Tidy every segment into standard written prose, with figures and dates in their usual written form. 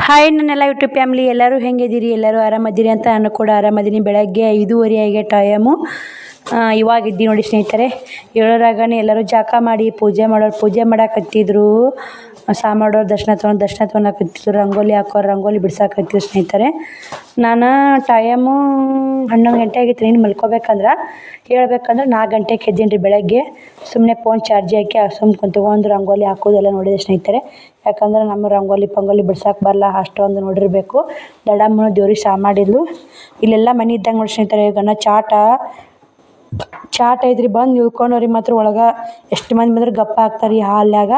Hi ನನ್ನೆಲ್ಲ YouTube family ಎಲ್ಲರೂ ಹೆಂಗಿದ್ದೀರಿ? ಎಲ್ಲರೂ ಆರಾಮದ್ದೀರಿ ಅಂತ ನಾನು ಕೂಡ ಆರಾಮದ್ದೀನಿ. ಬೆಳಗ್ಗೆ 5:30 ಆಗಿ ಟೈಮು. ಇವಾಗಿದ್ದು ನೋಡಿ ಸ್ನೇಹಿತರೆ, ಏಳರಾಗನೇ ಎಲ್ಲರೂ ಜಳಕ ಮಾಡಿ ಪೂಜೆ ಮಾಡಾಕತ್ತಿದ್ರು. ಮಾಡೋರು ದರ್ಶನ ತೊಗೊಳಕತ್ತಿದ್ರು. ರಂಗೋಲಿ ಹಾಕೋರು ರಂಗೋಲಿ ಬಿಡ್ಸಾಕತ್ತಿದ್ರು ಸ್ನೇಹಿತರೆ. ನಾನು ಟೈಮು 11 ಗಂಟೆ ಆಗಿತ್ತು. ನೀನು ಮಲ್ಕೋಬೇಕಂದ್ರೆ ಹೇಳ್ಬೇಕಂದ್ರೆ 4 ಗಂಟೆಗೆ ಎದ್ದೀನಿ ರೀ ಬೆಳಗ್ಗೆ. ಸುಮ್ಮನೆ ಫೋನ್ ಚಾರ್ಜ್ ಹಾಕಿ ಕುಂತ್ಕೊಂಡು ರಂಗೋಲಿ ಹಾಕೋದೆಲ್ಲ ನೋಡಿದೆ ಸ್ನೇಹಿತರೆ. ಯಾಕಂದ್ರೆ ನಮ್ಮ ರಂಗೋಲಿ ಬಿಡ್ಸಕ್ಕೆ ಬರಲ್ಲ, ಅಷ್ಟೊಂದು ನೋಡಿರಬೇಕು. ದಡಮ್ಮನ ದೇವ್ರಿಗೆ ಚಾ ಮಾಡಿದ್ಲು. ಇಲ್ಲೆಲ್ಲ ಮನೆ ಇದ್ದಂಗೆ ನೋಡಿ ಸ್ನೇಹಿತರೆ. ಗಣ ಚಾಟ್ ಐತ್ರಿ. ಬಂದು ಇಳ್ಕೊಂಡವ್ರಿಗೆ ಮಾತ್ರ ಒಳಗೆ ಎಷ್ಟು ಮಂದಿ ಬಂದ್ರೆ ಗಪ್ಪ ಹಾಕ್ತಾರೆ ಈ ಹಾಲ್ಯಾಗ.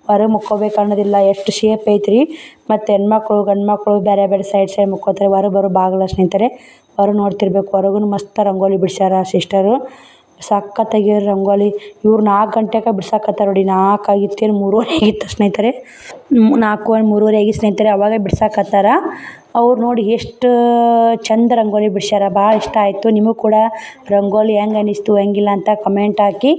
ಹೊರಗೆ ಮುಕ್ಕೋಬೇಕು ಅನ್ನೋದಿಲ್ಲ. ಎಷ್ಟು ಶೇಪ್ ಐತ್ರಿ. ಮತ್ತು ಹೆಣ್ಮಕ್ಳು ಗಂಡು ಮಕ್ಕಳು ಬೇರೆ ಬೇರೆ ಸೈಡ್ ಮುಕ್ಕೋತಾರೆ. ಹೊರಗೆ ಬರೋ ಬಾಗಿಲ ಸ್ನೇಹಿತರೆ. ಹೊರಗೆ ನೋಡ್ತಿರ್ಬೇಕು. ಹೊರಗೂ ಮಸ್ತ್ ರಂಗೋಲಿ ಬಿಡ್ಸ್ಯಾರ ಸಿಸ್ಟರು. ಸಖತ್ತಾಗಿ ರಂಗೋಲಿ. ಇವ್ರು 4 ಗಂಟೆಗೆ ಬಿಡ್ಸಾಕತ್ತಾರ ನೋಡಿ. 4 ಆಗಿತ್ತೇನು 3:30 ಆಗಿತ್ತು ಸ್ನೇಹಿತರೆ. 4 3:30 ಆಗಿ ಸ್ನೇಹಿತರೆ. ಅವಾಗ ಬಿಡ್ಸಾಕತ್ತಾರ. ಅವ್ರು ನೋಡಿ ಎಷ್ಟು ಚಂದ ರಂಗೋಲಿ ಬಿಡ್ಸ್ಯಾರ. ಭಾಳ ಇಷ್ಟ ಆಯಿತು. ನಿಮಗೂ ಕೂಡ ರಂಗೋಲಿ ಹೆಂಗೆ ಅನ್ನಿಸ್ತು ಹೆಂಗಿಲ್ಲ ಅಂತ ಕಮೆಂಟ್ ಹಾಕಿ.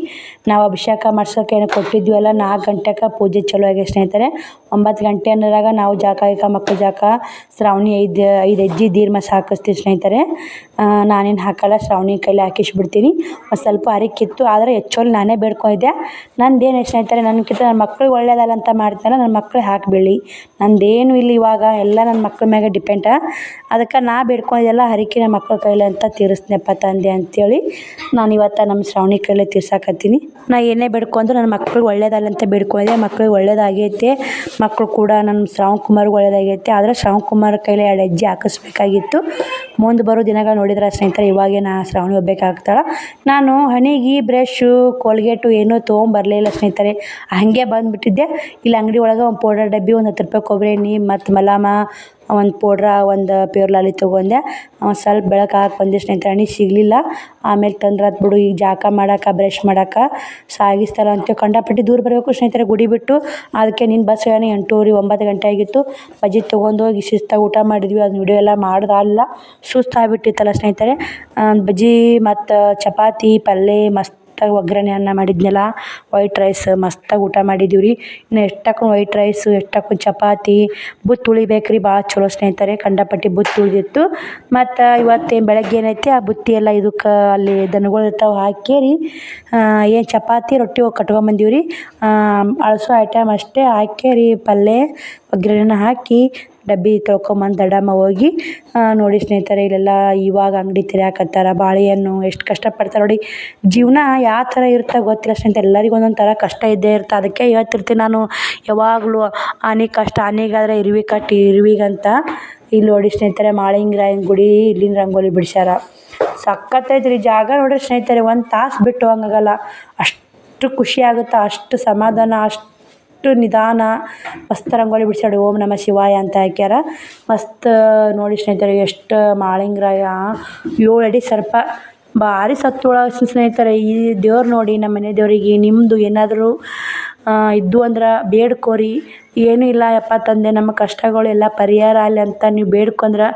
ನಾವು ಅಭಿಷೇಕ ಮಾಡ್ಸೋಕೆ ಏನು ಕೊಟ್ಟಿದ್ವಲ್ಲ 4 ಗಂಟೆಗೆ ಪೂಜೆ ಚಲೋ ಆಗಿ ಸ್ನೇಹಿತರೆ. 9 ಗಂಟೆ ಅನ್ನೋದಾಗ ನಾವು ಮಕ್ಕಳು ಶ್ರಾವಣಿ 5 ಹೆಜ್ಜೆ ದೀರ್ಮಸ್ ಹಾಕಿಸ್ತೀವಿ ಸ್ನೇಹಿತರೆ. ನಾನೇನು ಹಾಕಲ್ಲ, ಶ್ರಾವಣಿ ಕೈಲಿ ಹಾಕಿಸ್ಬಿಡ್ತೀನಿ. ಒಂದು ಸ್ವಲ್ಪ ಹರಿಕಿತ್ತು, ಆದರೆ ಹೆಚ್ಚೋಲಿ ನಾನೇ ಬೇಡ್ಕೊಂಡಿದ್ದೆ. ನಂದೇನು ಸ್ನೇಹಿತರೆ, ನನಗಿಂತ ನನ್ನ ಮಕ್ಳಿಗೆ ಒಳ್ಳೇದಲ್ಲ ಅಂತ ಮಾಡ್ತಾನೆ. ನನ್ನ ಮಕ್ಳಿಗೆ ಹಾಕಬೇಡಿ, ನಂದೇನು ಇಲ್ಲ. ಇವಾಗ ಎಲ್ಲ ನನ್ನ ಮಕ್ಳ ಮ್ಯಾಗೆ ಡಿಪೆಂಡ. ಅದಕ್ಕೆ ನಾ ಬೇಡ್ಕೊಂಡಿದ್ದೆಲ್ಲ ಹರಿಕೆ ನನ್ನ ಮಕ್ಳ ಕೈಲಿ ಅಂತ ತೀರಿಸ್ನಪ್ಪ ತಂದೆ ಅಂತೇಳಿ ನಾನು ಇವತ್ತು ನಮ್ಮ ಶ್ರಾವಣಿ ಕೈಲೇ ತೀರ್ಸಾಕತ್ತೀನಿ. ನಾ ಏನೇ ಬೇಡ್ಕೊಂಡ್ರು ನನ್ನ ಮಕ್ಳಿಗೆ ಒಳ್ಳೇದಲ್ಲ ಅಂತ ಬೇಡ್ಕೊಂಡಿದ್ದೆ. ಮಕ್ಳಿಗೆ ಒಳ್ಳೇದಾಗೈತೆ. ಮಕ್ಕಳು ಕೂಡ ನನ್ನ ಶ್ರಾವಣ್ ಕುಮಾರ್ಗೆ ಒಳ್ಳೇದಾಗೈತೆ. ಆದರೆ ಶ್ರಾವಣ್ ಕುಮಾರ್ ಕೈಲಿ 2 ಹೆಜ್ಜೆ ಹಾಕಿಸ್ಬೇಕಾಗಿತ್ತು. ಮುಂದೆ ಬರೋ ದಿನಗಳು ನೋಡಿದ್ರೆ ಸ್ನೇಹಿತರೆ, ಇವಾಗೇ ಶ್ರಾವಣಿ ಹೋಗ್ಬೇಕಾಗ್ತಾಳೆ. ನಾನು ಹಣೆಗೆ ಬ್ರಷು ಕೋಲ್ಗೇಟು ಏನೂ ತೊಗೊಂಬರಲಿಲ್ಲ ಸ್ನೇಹಿತರೆ. ಹಾಗೆ ಬಂದುಬಿಟ್ಟಿದ್ದೆ. ಇಲ್ಲಿ ಅಂಗಡಿ ಒಳಗೆ ಒಂದು ಪೌಡರ್ ಡಬ್ಬಿ, ಒಂದು 10 ರೂಪಾಯಿ ಕೊಬ್ಬರಿ ಎಣ್ಣೆ ಮತ್ತು ಮಲಾಮ, ಒಂದು ಪೌಡ್ರ, ಒಂದು ಪ್ಯೂರ್ ಲಾಲಿ ತೊಗೊಂಡೆ. ಸ್ವಲ್ಪ ಬೆಳಕು ಹಾಕಿ ಬಂದೆ ಸ್ನೇಹಿತರೆ. ಹಣೆ ಸಿಗಲಿಲ್ಲ. ಆಮೇಲೆ ತಂದ್ರಾತ್ ಬಿಡು. ಈಗ ಜಳಕ ಮಾಡೋಕೆ ಬ್ರಷ್ ಮಾಡೋಕೆ ಸಾಗಿಸ್ತಾರೆ ಅಂತ ಕಂಡಪಟ್ಟು ದೂರ ಬರಬೇಕು ಸ್ನೇಹಿತರೆ ಗುಡಿ ಬಿಟ್ಟು. ಅದಕ್ಕೆ ನಿನ್ನ ಬಸ್ 8:30 9 ಗಂಟೆ ಆಗಿತ್ತು. ಬಜ್ಜಿ ತೊಗೊಂಡೋಗಿ ಶಿಸ್ತಾಗಿ ಊಟ ಮಾಡಿದ್ವಿ. ಅದು ವಿಡಿಯೋ ಎಲ್ಲ ಮಾಡೋದಲ್ಲ, ಸುಸ್ತಾಗ್ಬಿಟ್ಟಿತ್ತಲ್ಲ ಸ್ನೇಹಿತರೆ. ಬಜ್ಜಿ ಮತ್ತು ಚಪಾತಿ ಪಲ್ಯ ಮಸ್ತಾಗಿ ಒಗ್ಗರಣೆ ಅನ್ನ ಮಾಡಿದ್ನಲ್ಲ, ವೈಟ್ ರೈಸ್ ಮಸ್ತಾಗಿ ಊಟ ಮಾಡಿದ್ದೀವಿ ರೀ. ಇನ್ನು ಎಷ್ಟಕ್ಕೂ ವೈಟ್ ರೈಸು, ಎಷ್ಟಕ್ಕೂ ಚಪಾತಿ, ಬುತ್ತು ಉಳಿಬೇಕು ರೀ. ಭಾಳ ಚಲೋ ಸ್ನೇಹಿತರೆ. ಕಂಡಪಟ್ಟಿ ಬುತ್ತು ಉಳಿದಿತ್ತು. ಮತ್ತು ಇವತ್ತೇನು ಬೆಳಗ್ಗೆ ಏನೈತಿ ಆ ಬುತ್ತಿ ಎಲ್ಲ ಇದಕ್ಕೆ ಅಲ್ಲಿ ದನಗಳು ಇರ್ತಾವೆ ಹಾಕಿ ಏನು ಚಪಾತಿ ರೊಟ್ಟಿ ಹೋಗಿ ಕಟ್ಕೊಂಬಂದೀವಿ ರೀ. ಅಳಸೋ ಐಟಮ್ ಅಷ್ಟೇ ಹಾಕಿ ಪಲ್ಯ ಒಗ್ಗರಣೆನ ಹಾಕಿ ಡಬ್ಬಿ ತೊಳ್ಕೊಂಬಂದು ದಡಮ್ಮ ಹೋಗಿ ನೋಡಿ ಸ್ನೇಹಿತರೆ. ಇಲ್ಲೆಲ್ಲ ಇವಾಗ ಅಂಗಡಿ ತೆರೆಯಾಕತ್ತಾರ. ಬಾಳೆಹಣ್ಣು ಎಷ್ಟು ಕಷ್ಟಪಡ್ತಾರೆ ನೋಡಿ. ಜೀವನ ಯಾವ ಥರ ಇರುತ್ತೆ ಗೊತ್ತಿಲ್ಲ ಸ್ನೇಹಿತರೆ. ಎಲ್ಲರಿಗೂ ಒಂದೊಂದು ಥರ ಕಷ್ಟ ಇದ್ದೇ ಇರುತ್ತೆ. ಅದಕ್ಕೆ ಹೇಳ್ತಿರ್ತೀನಿ ನಾನು ಯಾವಾಗಲೂ, ಆನೆ ಕಷ್ಟ ಆನೆಗಾದ್ರೆ ಇರುವಿಗಂತ. ಇಲ್ಲಿ ನೋಡಿ ಸ್ನೇಹಿತರೆ, ಮಾಳಿಂಗರಾಯನ ಗುಡಿ. ಇಲ್ಲಿನ ರಂಗೋಲಿ ಬಿಡ್ಸ್ಯಾರ. ಸಖತ್ತೈತ್ರಿ ಜಾಗ ನೋಡ್ರಿ ಸ್ನೇಹಿತರೆ. 1 ತಾಸು ಬಿಟ್ಟು ಹೋಗಂಗಾಗಲ್ಲ. ಅಷ್ಟು ಖುಷಿ ಆಗುತ್ತೆ, ಅಷ್ಟು ಸಮಾಧಾನ, ಅಷ್ಟು ನಿಧಾನ. ಮಸ್ತ್ ರಂಗೋಲಿ ಬಿಡ್ಸ್ಯಾರ. ಓಂ ನಮಃ ಶಿವಾಯ ಅಂತ ಹಾಕ್ಯಾರ. ಮಸ್ತ್ ನೋಡಿ ಸ್ನೇಹಿತರೆ. ಎಷ್ಟು ಮಾಳಿಂಗರಾಯ 7 ಅಡಿ ಸರ್ಪ. ಭಾರಿ ಸತ್ತೊಳಗೆ ಸ್ನೇಹಿತರೆ. ಈ ದೇವ್ರು ನೋಡಿ, ನಮ್ಮ ಮನೆ ದೇವರಿಗೆ ನಿಮ್ಮದು ಏನಾದರೂ ಇದ್ದು ಅಂದ್ರೆ ಬೇಡ್ಕೋರಿ. ಏನೂ ಇಲ್ಲ ಯಪ್ಪ ತಂದೆ, ನಮ್ಮ ಕಷ್ಟಗಳು ಎಲ್ಲ ಪರಿಹಾರ ಆಗಲಿ ಅಂತ ನೀವು ಬೇಡ್ಕೊಂಡ್ರೆ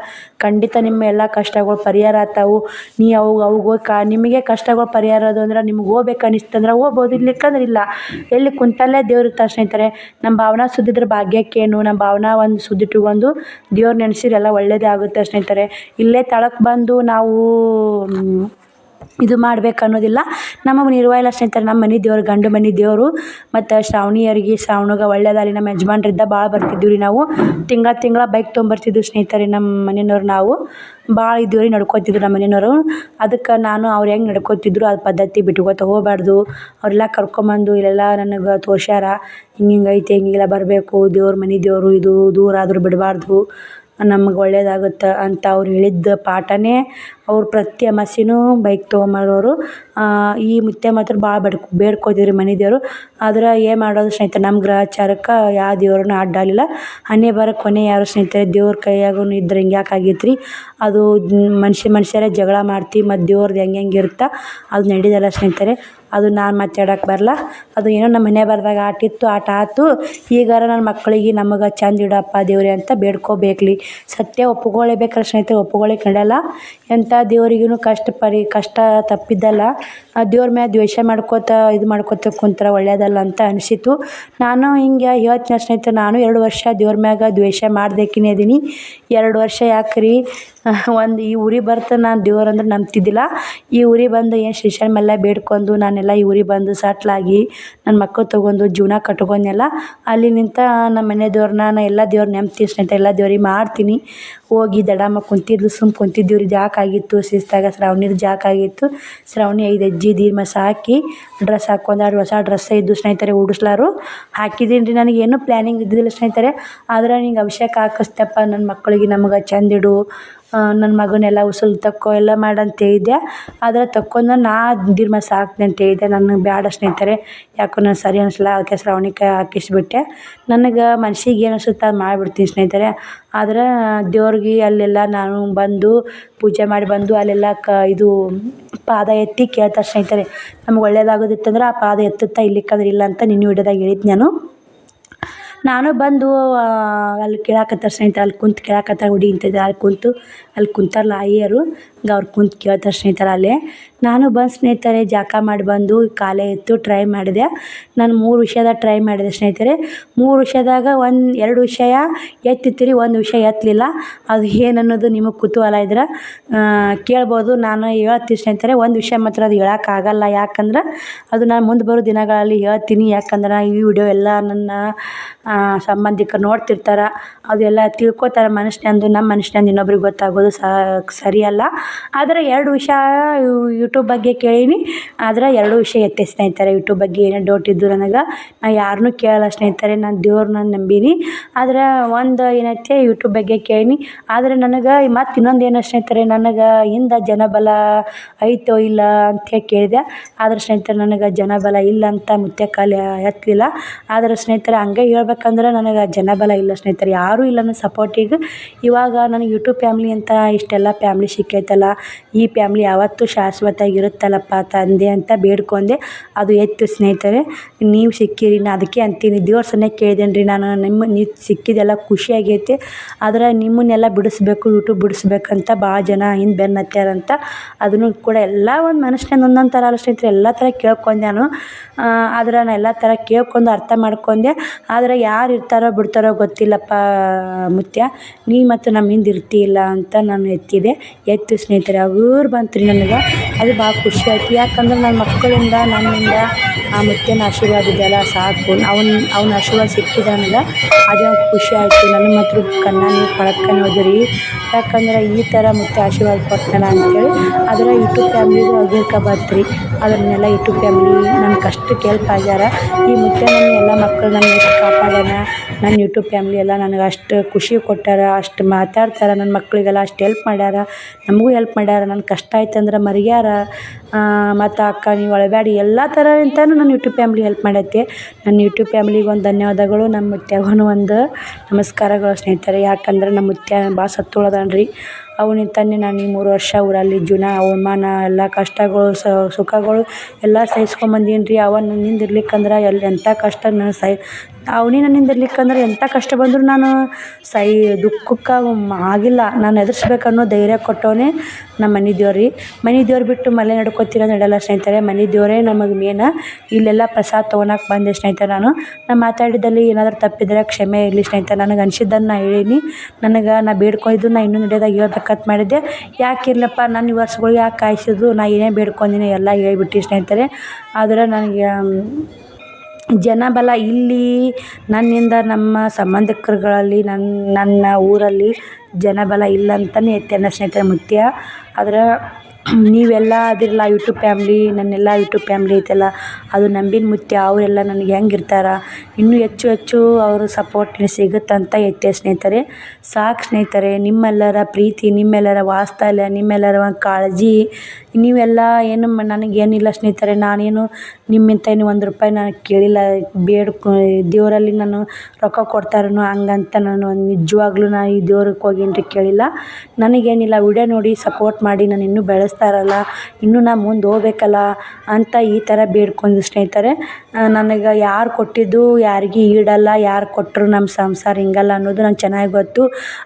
ಖಂಡಿತ ನಿಮ್ಮ ಎಲ್ಲ ಕಷ್ಟಗಳು ಪರಿಹಾರ ಆಗ್ತಾವೆ. ನಿಮಗೆ ಕಷ್ಟಗಳು ಪರಿಹಾರ ಅದು ಅಂದ್ರೆ ನಿಮ್ಗೆ ಹೋಗ್ಬೇಕು ಅನ್ನಿಸ್ತಂದ್ರೆ ಹೋಗ್ಬೋದು, ಇರ್ಲಿಕ್ಕಂದ್ರೆ ಇಲ್ಲ. ಎಲ್ಲಿ ಕುಂತಲ್ಲೇ ದೇವ್ರು ಇರ್ತಾರೆ ಸ್ನೇಹಿತರೆ. ನಮ್ಮ ಭಾವನಾ ಸುದ್ದಿದ್ರೆ ಭಾಗ್ಯಕ್ಕೇನು. ನಮ್ಮ ಭಾವನಾ ಒಂದು ಸುದ್ದಿಟ್ಟುಕೊಂಡು ದೇವ್ರು ನೆನೆಸಿದ್ರೆ ಎಲ್ಲ ಒಳ್ಳೇದೇ ಆಗುತ್ತೆ ಸ್ನೇಹಿತರೆ. ಇಲ್ಲೇ ತಳಕ್ಕೆ ಬಂದು ನಾವು ಇದು ಮಾಡ್ಬೇಕು ಅನ್ನೋದಿಲ್ಲ. ನಮಗೆ ನಿರ್ವಹಿಲ್ಲ ಸ್ನೇಹಿತರೆ. ನಮ್ಮ ಮನೆ ದೇವ್ರು, ಗಂಡು ಮನೆ ದೇವರು. ಮತ್ತು ಶ್ರಾವಣಿಗೆ ಒಳ್ಳೇದಾಗಲಿ. ನಮ್ಮ ಯಜಮಾನ್ರಿದ್ದ ಭಾಳ ಬರ್ತಿದ್ವಿ ರೀ ನಾವು. ತಿಂಗಳ ಬೈಕ್ ತೊಗೊಂಬರ್ತಿದ್ವಿ ಸ್ನೇಹಿತರೆ. ನಮ್ಮ ಮನೆಯವ್ರು ನಾವು ಭಾಳ ಇದ್ದೀವಿ ರೀ. ನಡ್ಕೊತಿದ್ರು ನಮ್ಮ ಮನೆಯವರು. ಅದಕ್ಕೆ ನಾನು ಅವ್ರು ಹೆಂಗೆ ನಡ್ಕೊತಿದ್ರು ಅದು ಪದ್ಧತಿ ಬಿಟ್ಕೊತ ಹೋಗಬಾರ್ದು. ಅವರೆಲ್ಲ ಕರ್ಕೊಂಬಂದು ಇಲ್ಲೆಲ್ಲ ನನಗೆ ತೋರ್ಸ್ಯಾರ. ಹಿಂಗೆ ಐತೆ, ಹಿಂಗೆಲ್ಲ ಬರಬೇಕು. ಮನೆ ದೇವರು ಇದು, ದೂರ ಆದರೂ ಬಿಡಬಾರ್ದು, ನಮಗೆ ಒಳ್ಳೇದಾಗುತ್ತೆ ಅಂತ ಅವ್ರು ಹೇಳಿದ್ದ ಪಾಠನೇ. ಅವ್ರು ಪ್ರತಿ ಅಮಾವಾಸ್ಯೆನೂ ಬೈಕ್ ತೊಗೊಂಬರೋರು. ಈ ಮುತ್ಯ ಮಾತ್ರ ಭಾಳ ಬೇಡ್ಕೊತಿದ್ರು ಮನೆ ದೇವರು. ಆದ್ರೆ ಏನು ಮಾಡೋದು ಸ್ನೇಹಿತರೆ, ನಮ್ಮ ಗ್ರಹಚಾರಕ್ಕೆ ಯಾವ ದೇವ್ರನ್ನ ಅಡ್ಡಾಗಲಿಲ್ಲ. ಹಣೆ ಬರೋ ಕೊನೆ ಯಾರು ಸ್ನೇಹಿತರೆ. ದೇವ್ರ ಕೈಯಾಗೂ ಇದ್ರೆ ಹಿಂಗೆ ಯಾಕೆ ಆಗೈತೆ ರೀ. ಅದು ಮನುಷ್ಯರೇ ಜಗಳ ಮಾಡ್ತೀವಿ. ಮತ್ತು ದೇವ್ರದ್ದು ಹೆಂಗೆ ಇರುತ್ತೆ ಅದು ನಡೀದಲ್ಲ ಸ್ನೇಹಿತರೆ. ಅದು ನಾನು ಮಾತಾಡೋಕೆ ಬರಲ್ಲ. ಅದು ಏನೋ ನಮ್ಮ ಮನೆ ಬರ್ದಾಗ ಆಟಿತ್ತು, ಆಟ ಆಯ್ತು. ಈಗಾರ ನನ್ನ ಮಕ್ಕಳಿಗೆ ನಮಗೆ ಚಂದ ಇಡಪ್ಪ ದೇವ್ರೆ ಅಂತ ಬೇಡ್ಕೋಬೇಕ್ಲಿ. ಸತ್ಯ ಒಪ್ಕೊಳ್ಳೇಬೇಕಲ್ಲ ಸ್ನೇಹಿತರೆ, ಒಪ್ಕೊಳ್ಳಿಕ್ಕೆ ನಡೆಯಲ್ಲ. ಎಂಥ ದೇವ್ರಿಗೂ ಕಷ್ಟ ತಪ್ಪಿದ್ದಲ್ಲ. ದೇವ್ರ ಮ್ಯಾಲ ದ್ವೇಷ ಮಾಡ್ಕೋತ ಇದು ಮಾಡ್ಕೋತ ಕುಂತ್ರೆ ಒಳ್ಳೇದಲ್ಲ ಅಂತ ಅನಿಸಿತು. ನಾನು ಹಿಂಗೆ ಹೇಳ್ತೀನಿ ಸ್ನೇಹಿತರೆ, ನಾನು 2 ವರ್ಷ ದೇವ್ರ ಮ್ಯಾಗ ದ್ವೇಷ ಮಾಡ್ದೇಕಿನೇ ಇದೀನಿ. 2 ವರ್ಷ ಯಾಕ್ರಿ, ಈ ಊರಿಗೆ ಬರ್ತಾ ನಾನು ದೇವ್ರಂದ್ರೆ ನಂಬ್ತಿದ್ದಿಲ್ಲ. ಈ ಊರಿಗೆ ಬಂದು ಏನು ಶ್ರೀಶೈಲಮೆಲ್ಲ ಬೇಡ್ಕೊಂಡು ನಾನೆಲ್ಲ ಈ ಊರಿಗೆ ಬಂದು ಸಟ್ಲಾಗಿ ನನ್ನ ಮಕ್ಕಳು ತೊಗೊಂಡು ಜೀವನ ಕಟ್ಕೊಂಡೆಲ್ಲ. ಅಲ್ಲಿ ನಿಂತ ನಮ್ಮ ಮನೆ ದೇವ್ರನ್ನ ನಾನು ಎಲ್ಲ ದೇವ್ರು ನಂಬ್ತೀನಿ ಸ್ನೇಹಿತರೆ, ಎಲ್ಲ ದೇವ್ರಿಗೆ ಮಾಡ್ತೀನಿ. ಹೋಗಿ ದಡಮ್ಮ ಕುಂತಿದ್ಲು, ಕುಂತಿದ್ದೀವ್ರಿ. ಜಾಕಾಗಿತ್ತು ಶಿಸ್ತಾಗ, ಶ್ರಾವಣಿದು ಜಾಕಾಗಿತ್ತು. ಶ್ರಾವಣಿ 5 ಹೆಜ್ಜೆ ದೀರ್ಮಸ ಹಾಕಿ ಡ್ರೆಸ್ ಹಾಕ್ಕೊಂಡು ಹೊಸ ಡ್ರೆಸ್ಸೇ ಇದ್ದು ಸ್ನೇಹಿತರೆ, ಉಡಿಸ್ಲಾರು ಹಾಕಿದ್ದೀನಿ ರೀ. ನನಗೇನು ಪ್ಲ್ಯಾನಿಂಗ್ ಇದ್ದಿದ್ದಿಲ್ಲ ಸ್ನೇಹಿತರೆ. ಆದ್ರೆ ನಿಂಗೆ ಅಭಿಷೇಕ ಹಾಕಿಸ್ತಪ್ಪ ನನ್ನ ಮಕ್ಕಳಿಗೆ, ನಮಗೆ ಚಂದಿಡು, ನನ್ನ ಮಗನೆಲ್ಲ ಉಸುಲ್ ತಕ್ಕೋ ಎಲ್ಲ ಮಾಡಂತ ಹೇಳಿದ್ದೆ. ಆದರೆ ತಕ್ಕೊಂಡು ನಾ ದೀರ್ಮಸ ಹಾಕ್ತೀನಿ ಅಂತ ಹೇಳಿದ್ದೆ. ನನಗೆ ಬೇಡ ಸ್ನೇಹಿತರೆ, ಯಾಕೋ ನಾನು ಸರಿ ಅನಿಸಲ್ಲ. ಅದಕ್ಕೆ ಶ್ರಾವಣಿಗೆ ಹಾಕಿಸ್ಬಿಟ್ಟೆ. ನನಗೆ ಮನ್ಸಿಗೆ ಏನು ಅನಿಸುತ್ತೆ ಅದು ಮಾಡಿಬಿಡ್ತೀನಿ ಸ್ನೇಹಿತರೆ. ಆದ್ರೆ ದೇವ್ರಿಗೆ ಅಲ್ಲೆಲ್ಲ ನಾನು ಬಂದು ಪೂಜೆ ಮಾಡಿ ಬಂದು ಅಲ್ಲೆಲ್ಲ ಇದು ಪಾದ ಎತ್ತಿ ಕೇಳ್ತಾರೆ ಸ್ನೇಹಿತರೆ. ನಮ್ಗೆ ಒಳ್ಳೇದಾಗೋದಿತ್ತಂದ್ರೆ ಆ ಪಾದ ಎತ್ತುತ್ತಾ ಇಲ್ಲಿಕ್ಕಂದ್ರೆ ಇಲ್ಲ ಅಂತ ನಿನ್ನ ವಿಡಿಯೋದಾಗ ಹೇಳಿದ್ದು ನಾನು ಬಂದು ಅಲ್ಲಿ ಕೇಳಾಕತ್ತಾರೆ ಸ್ನೇಹಿತರೆ. ಅಲ್ಲಿ ಕುಂತು ಕೇಳಾಕತ್ತಾರೆ, ಹುಡಿ ಇಂತಿದ್ದೆ ಅಲ್ಲಿ ಕುಂತಾರಲ್ಲ ಆಯಿಯರು, ಅವ್ರು ಕುಂತು ಕೇಳ್ತಾರೆ ಸ್ನೇಹಿತರೆ. ಅಲ್ಲೇ ನಾನು ಬಂದು ಸ್ನೇಹಿತರೆ ಜಳಕ ಮಾಡಿ ಬಂದು ಕಾಲೇ ಎತ್ತು ಟ್ರೈ ಮಾಡಿದೆ. ನಾನು 3 ವಿಷಯದಾಗ ಟ್ರೈ ಮಾಡಿದೆ ಸ್ನೇಹಿತರೆ. 3 ವಿಷಯದಾಗ 2 ವಿಷಯ ಎತ್ತಿತ್ತೀರಿ, 1 ವಿಷಯ ಎತ್ತಲಿಲ್ಲ. ಅದು ಏನು ಅನ್ನೋದು ನಿಮಗೆ ಕುತೂಹಲ ಇದ್ರೆ ಕೇಳ್ಬೋದು. ನಾನು ಹೇಳ್ತೀನಿ ಸ್ನೇಹಿತರೆ. 1 ವಿಷಯ ಮಾತ್ರ ಅದು ಹೇಳೋಕ್ಕಾಗಲ್ಲ, ಯಾಕಂದ್ರೆ ಅದು ನಾನು ಮುಂದೆ ಬರೋ ದಿನಗಳಲ್ಲಿ ಹೇಳ್ತೀನಿ. ಯಾಕಂದ್ರೆ ಈ ವಿಡಿಯೋ ಎಲ್ಲ ನನ್ನ ಸಂಬಂಧಿಕರು ನೋಡ್ತಿರ್ತಾರೆ, ಅದೆಲ್ಲ ತಿಳ್ಕೊತಾರೆ. ಮನುಷ್ಯನಂದು ನಮ್ಮ ಮನುಷ್ಯನಂದು ಇನ್ನೊಬ್ರಿಗೆ ಗೊತ್ತಾಗೋದು ಸರಿಯಲ್ಲ. ಆದರೆ 2 ವಿಷಯ ಯೂಟ್ಯೂಬ್ ಬಗ್ಗೆ ಕೇಳೀನಿ. ಆದರೆ 2 ವಿಷಯ ಎತ್ತೆ ಸ್ನೇಹಿತರೆ. ಯೂಟ್ಯೂಬ್ ಬಗ್ಗೆ ಏನೋ ಡೌಟ್ ಇದ್ದು ನನಗೆ, ನಾನು ಯಾರನ್ನೂ ಕೇಳಲ್ಲ ಸ್ನೇಹಿತರೆ, ನಾನು ದೇವ್ರನ್ನ ನಂಬೀನಿ. ಆದರೆ ಒಂದು ಏನೈತೆ ಯೂಟ್ಯೂಬ್ ಬಗ್ಗೆ ಕೇಳೀನಿ. ಆದರೆ ನನಗೆ ಮತ್ತು ಇನ್ನೊಂದು ಏನು ಸ್ನೇಹಿತರೆ, ನನಗೆ ಹಿಂದೆ ಜನಬಲ ಐತೋ ಇಲ್ಲ ಅಂತ ಕೇಳಿದೆ. ಆದರೆ ಸ್ನೇಹಿತರೆ ನನಗೆ ಜನಬಲ ಇಲ್ಲ ಅಂತ ಮುತ್ಯ ಕಾಲು ಎತ್ತಲಿಲ್ಲ. ಆದರೆ ಸ್ನೇಹಿತರೆ ಹಂಗೆ ಹೇಳ್ಬೇಕಂದ್ರೆ ನನಗೆ ಜನಬಲ ಇಲ್ಲ ಸ್ನೇಹಿತರೆ, ಯಾರೂ ಇಲ್ಲ ನನ್ನ ಸಪೋರ್ಟಿಗೆ. ಇವಾಗ ನನಗೆ ಯೂಟ್ಯೂಬ್ ಫ್ಯಾಮ್ಲಿ ಅಂತ ಇಷ್ಟೆಲ್ಲ ಫ್ಯಾಮ್ಲಿ ಸಿಕ್ಕೈತಲ್ಲ, ಈ ಫ್ಯಾಮ್ಲಿ ಯಾವತ್ತೂ ಶಾಶ್ವತವಾಗಿರುತ್ತಲ್ಲಪ್ಪ ತಂದೆ ಅಂತ ಬೇಡ್ಕೊಂಡೆ. ಅದು ಎತ್ತು ಸ್ನೇಹಿತರೆ. ನೀವು ಸಿಕ್ಕಿರಿ, ನಾನು ಅದಕ್ಕೆ ಅಂತೀನಿ, ದೇವ್ರ ಸನ್ನೆ ಕೇಳಿದೇನೆ ರೀ ನಾನು. ನೀವು ಸಿಕ್ಕಿದೆಲ್ಲ ಖುಷಿಯಾಗೈತೆ. ಆದರೆ ನಿಮ್ಮನ್ನೆಲ್ಲ ಬಿಡಿಸ್ಬೇಕು, ಯೂಟ್ಯೂಬ್ ಬಿಡಿಸ್ಬೇಕಂತ ಭಾಳ ಜನ ಹಿಂದೆ ಬೆನ್ನು ಹತ್ಯಾರಂತ. ಅದನ್ನು ಕೂಡ ಎಲ್ಲ ಒಂದು ಮನುಷ್ಯನ ಒಂದೊಂದು ಥರ ಅಲ್ಲ ಸ್ನೇಹಿತರೆ, ಎಲ್ಲ ಥರ ಕೇಳ್ಕೊಂಡೆ ನಾನು. ಆದರೆ ನಾನು ಎಲ್ಲ ಥರ ಕೇಳ್ಕೊಂಡು ಅರ್ಥ ಮಾಡ್ಕೊಂಡೆ. ಆದರೆ ಯಾರು ಇರ್ತಾರೋ ಬಿಡ್ತಾರೋ ಗೊತ್ತಿಲ್ಲಪ್ಪ ಮುತ್ಯ, ನೀ ಮತ್ತು ನಮ್ಮ ಹಿಂದೆ ಇರ್ತಿಲ್ಲ ಅಂತ ನಾನು ಎತ್ತು ಸ್ನೇಹಿತರೆ. ಅವ್ರು ಬಂತು ರೀ ನನಗೆ, ಅದು ಭಾಳ ಖುಷಿ ಆಯ್ತು. ಯಾಕಂದ್ರೆ ನನ್ನ ಮಕ್ಕಳಿಂದ ನನ್ನಿಂದ ಆ ಮುತ್ಯನ ಆಶೀರ್ವಾದ ಇದೆಯಲ್ಲ ಸಾಕು. ಅವ್ನ ಆಶೀರ್ವಾದ ಸಿಕ್ಕಿದೆ ನನಗೆ, ಅದೇ ಖುಷಿ ಆಯಿತು. ನನ್ನ ಮಾತ್ರ ಕಣ್ಣ ನೀರು ಪಳಕ್ಕನೆ ಹೋದ್ರಿ. ಯಾಕಂದ್ರೆ ಈ ಥರ ಮುತ್ಯ ಆಶೀರ್ವಾದ ಕೊಡ್ತಾನ ಅಂಥೇಳಿ. ಆದರೆ ಯೂಟ್ಯೂಬ್ ಫ್ಯಾಮ್ಲಿದು ಅಗಿರ್ಕೋಬಾರ್ದು ರೀ. ಅದನ್ನೆಲ್ಲ ಯೂಟ್ಯೂಬ್ ಫ್ಯಾಮ್ಲಿ ನನ್ನ ಕಷ್ಟಕ್ಕೆ ಹೆಲ್ಪ್ ಆಗ್ಯಾರ. ಈ ಮುತ್ಯ ನನ್ನ ಎಲ್ಲ ಮಕ್ಕಳು ನನ್ನ ಎಷ್ಟು ಕಾಪಾಡ್ಯಾನ. ನನ್ನ ಯೂಟ್ಯೂಬ್ ಫ್ಯಾಮ್ಲಿ ಎಲ್ಲ ನನಗೆ ಅಷ್ಟು ಖುಷಿ ಕೊಟ್ಟಾರ, ಅಷ್ಟು ಮಾತಾಡ್ತಾರೆ. ನನ್ನ ಮಕ್ಕಳಿಗೆಲ್ಲ ಅಷ್ಟು ಹೆಲ್ಪ್ ಮಾಡ್ಯಾರ, ನಮಗೂ ಹೆಲ್ಪ್ ಮಾಡ್ಯಾರ. ನನ್ನ ಕಷ್ಟ ಆಯ್ತಂದ್ರೆ ಮರ್ಯಾರ. ಮತ್ತು ಅಕ್ಕ ನೀವು ಅಳಬೇಡಿ, ಎಲ್ಲ ಥರದಿಂದನೂ ನನ್ನ ಯೂಟ್ಯೂಬ್ ಫ್ಯಾಮ್ಲಿ ಹೆಲ್ಪ್ ಮಾಡೈತೆ. ನನ್ನ ಯೂಟ್ಯೂಬ್ ಫ್ಯಾಮ್ಲಿಗೆ ಒಂದು ಧನ್ಯವಾದಗಳು, ನಮ್ಮ ಮುತ್ಯಾಗೂ ಒಂದು ನಮಸ್ಕಾರಗಳು ಸ್ನೇಹಿತರೆ. ಯಾಕಂದ್ರೆ ನಮ್ಮ ಮುತ್ಯ ಭಾಳ ಸತ್ತುಳದಾನ ರೀ. ಅವನಿಂದನೇ ನಾನು ಈ 3 ವರ್ಷ ಊರಲ್ಲಿ ಜೀವನ ಅವಮಾನ ಎಲ್ಲ ಕಷ್ಟಗಳು ಸುಖಗಳು ಎಲ್ಲ ಸಹಿಸ್ಕೊಂಬಂದೀನಿ ರೀ. ಅವ ನನ್ನಿಂದ ಇರ್ಲಿಕ್ಕಂದ್ರೆ ಎಂಥ ಕಷ್ಟ ಅವನೇ ನನ್ನಿಂದ ಇರ್ಲಿಕ್ಕಂದ್ರೆ ಎಂಥ ಕಷ್ಟ ಬಂದರೂ ನಾನು ದುಃಖಕ್ಕೆ ಆಗಿಲ್ಲ. ನಾನು ಎದುರಿಸ್ಬೇಕನ್ನೋ ಧೈರ್ಯ ಕೊಟ್ಟವನೇ ನಮ್ಮ ಮನೆ ದೇವ್ರು ರೀ. ಮನೆ ದೇವ್ರು ಬಿಟ್ಟು ಮಲೆ ನಡ್ಕೊತಿರೋದು ನಡೆಯಲ್ಲ ಸ್ನೇಹಿತರೆ. ಮನೆ ದೇವರೇ ನಮಗೆ ಮೇನ. ಇಲ್ಲೆಲ್ಲ ಪ್ರಸಾದ ತೊಗೊಳಕ್ಕೆ ಬಂದೆ ಸ್ನೇಹಿತರೆ. ನಾನು ಮಾತಾಡಿದಲ್ಲಿ ಏನಾದರೂ ತಪ್ಪಿದ್ರೆ ಕ್ಷಮೆ ಇರಲಿ ಸ್ನೇಹಿತರೆ. ನನಗೆ ಅನಿಸಿದ್ದನ್ನು ನಾ ಹೇಳೀನಿ. ನಾ ಬೇಡ್ಕೊಂಡಿದ್ದು ನಾ ಇನ್ನೂ ನಡೆಯೋದಾಗ ಹೇಳ್ಬೇಕಂತ ಮಾಡಿದ್ದೆ. ಯಾಕಿರ್ಲಪ್ಪ ನನ್ನ ವರ್ಷಗಳು ಯಾಕೆ ಕಾಯಿಸಿದ್ರು, ನಾ ಏನೇ ಬೇಡ್ಕೊಂಡಿನಿ ಎಲ್ಲ ಹೇಳ್ಬಿಟ್ಟು ಸ್ನೇಹಿತರೆ. ಆದರೆ ನನಗೆ ಜನಬಲ ಇಲ್ಲಿ ನನ್ನಿಂದ ನಮ್ಮ ಸಂಬಂಧಿಕರುಗಳಲ್ಲಿ ನನ್ನ ಊರಲ್ಲಿ ಜನಬಲ ಇಲ್ಲ ಅಂತಲೇ ಎತ್ಯಾನ ಸ್ನೇಹಿತರೆ ಮುತ್ಯ. ಆದರೆ ನೀವೆಲ್ಲ ಅದಿರಲ್ಲ ಯೂಟ್ಯೂಬ್ ಫ್ಯಾಮ್ಲಿ, ನನ್ನೆಲ್ಲ ಯೂಟ್ಯೂಬ್ ಫ್ಯಾಮ್ಲಿ ಐತಲ್ಲ, ಅದು ನಂಬಿನ ಮುತ್ಯ. ಅವರೆಲ್ಲ ನನಗೆ ಹೆಂಗಿರ್ತಾರೆ, ಇನ್ನೂ ಹೆಚ್ಚು ಅವರು ಸಪೋರ್ಟ್ ಸಿಗುತ್ತಂತ ಎತ್ತೆ ಸ್ನೇಹಿತರೆ. ಸಾಕು ಸ್ನೇಹಿತರೆ. ನಿಮ್ಮೆಲ್ಲರ ಪ್ರೀತಿ, ನಿಮ್ಮೆಲ್ಲರ ವಾತ್ಸಲ್ಯ, ನಿಮ್ಮೆಲ್ಲರ ಒಂದು ಕಾಳಜಿ, ನೀವೆಲ್ಲ ಏನು ನನಗೇನಿಲ್ಲ ಸ್ನೇಹಿತರೆ. ನಾನೇನು ನಿಮ್ಮಿಂದ ಏನು 1 ರೂಪಾಯಿ ನಾನು ಕೇಳಿಲ್ಲ. ದೇವರಲ್ಲಿ ನಾನು ರೊಕ್ಕ ಕೊಡ್ತಾರೇನೋ ಹಂಗಂತ ನಾನು ನಿಜವಾಗ್ಲೂ ನಾನು ಈ ದೇವ್ರಿಗೆ ಹೋಗೀನಿ ಕೇಳಿಲ್ಲ. ನನಗೇನಿಲ್ಲ, ವಿಡಿಯೋ ನೋಡಿ ಸಪೋರ್ಟ್ ಮಾಡಿ ನಾನು ಇನ್ನೂ ಕಳಿಸ್ತಾರಲ್ಲ, ಇನ್ನೂ ನಾ ಮುಂದೆ ಹೋಗ್ಬೇಕಲ್ಲ ಅಂತ ಈ ಥರ ಬೇಡ್ಕೊಂಡು ಸ್ನೇಹಿತರೆ. ನನಗೆ ಯಾರು ಕೊಟ್ಟಿದ್ದು ಯಾರಿಗೆ ಈಡಲ್ಲ, ಯಾರು ಕೊಟ್ಟರು ನಮ್ಮ ಸಂಸಾರ ಹಿಂಗಲ್ಲ ಅನ್ನೋದು ನಂಗೆ ಚೆನ್ನಾಗಿ ಗೊತ್ತು.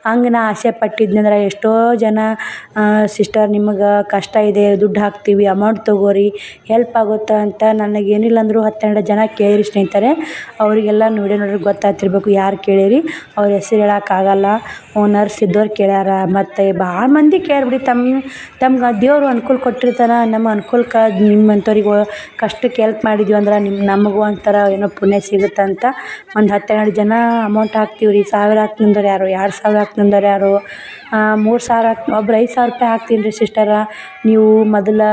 ಹಂಗೆ ನಾ ಆಸೆ ಪಟ್ಟಿದ್ನಂದ್ರೆ ಎಷ್ಟೋ ಜನ ಸಿಸ್ಟರ್ ನಿಮಗೆ ಕಷ್ಟ ಇದೆ, ದುಡ್ಡು ಹಾಕ್ತೀವಿ, ಅಮೌಂಟ್ ತೊಗೋರಿ, ಹೆಲ್ಪ್ ಆಗುತ್ತೆ ಅಂತ ನನಗೇನಿಲ್ಲ ಅಂದರೂ 10-12 ಜನ ಕೇಳಿರಿ ಸ್ನೇಹಿತರೆ. ಅವರಿಗೆಲ್ಲ ನೋಡಿದ್ರೆ ಗೊತ್ತಾಗ್ತಿರ್ಬೇಕು ಯಾರು ಕೇಳಿರಿ. ಅವ್ರ ಹೆಸರು ಹೇಳೋಕ್ಕಾಗಲ್ಲ. ಓನರ್ಸ್ ಇದ್ದವ್ರು ಕೇಳ್ಯಾರ, ಮತ್ತು ಭಾಳ ಮಂದಿ ಕೇಳ್ಬಿಡಿ. ತಮ್ಗೆ ದೇವರು ಅನುಕೂಲ ಕೊಟ್ಟಿರ್ತಾನೆ. ನಮ್ಮ ಅನುಕೂಲಕ್ಕೆ ನಿಮ್ಮಂಥವ್ರಿಗೆ ಕಷ್ಟಕ್ಕೆ ಹೆಲ್ಪ್ ಮಾಡಿದ್ವಿ ಅಂದ್ರೆ ನಮಗೂ ಒಂಥರ ಏನೋ ಪುಣ್ಯ ಸಿಗುತ್ತಂತ ಒಂದು 10-12 ಜನ ಅಮೌಂಟ್ ಹಾಕ್ತೀವಿ ರೀ. 1000 ಹಾಕ್ತಂದವ್ರು ಯಾರು, 2000 ಹಾಕ್ತಂದವ್ರು ಯಾರು, 3000 ಒಬ್ರು 5000 ರೂಪಾಯಿ ಹಾಕ್ತೀನಿ ರೀ ಸಿಸ್ಟರ, ನೀವು ಮೊದಲು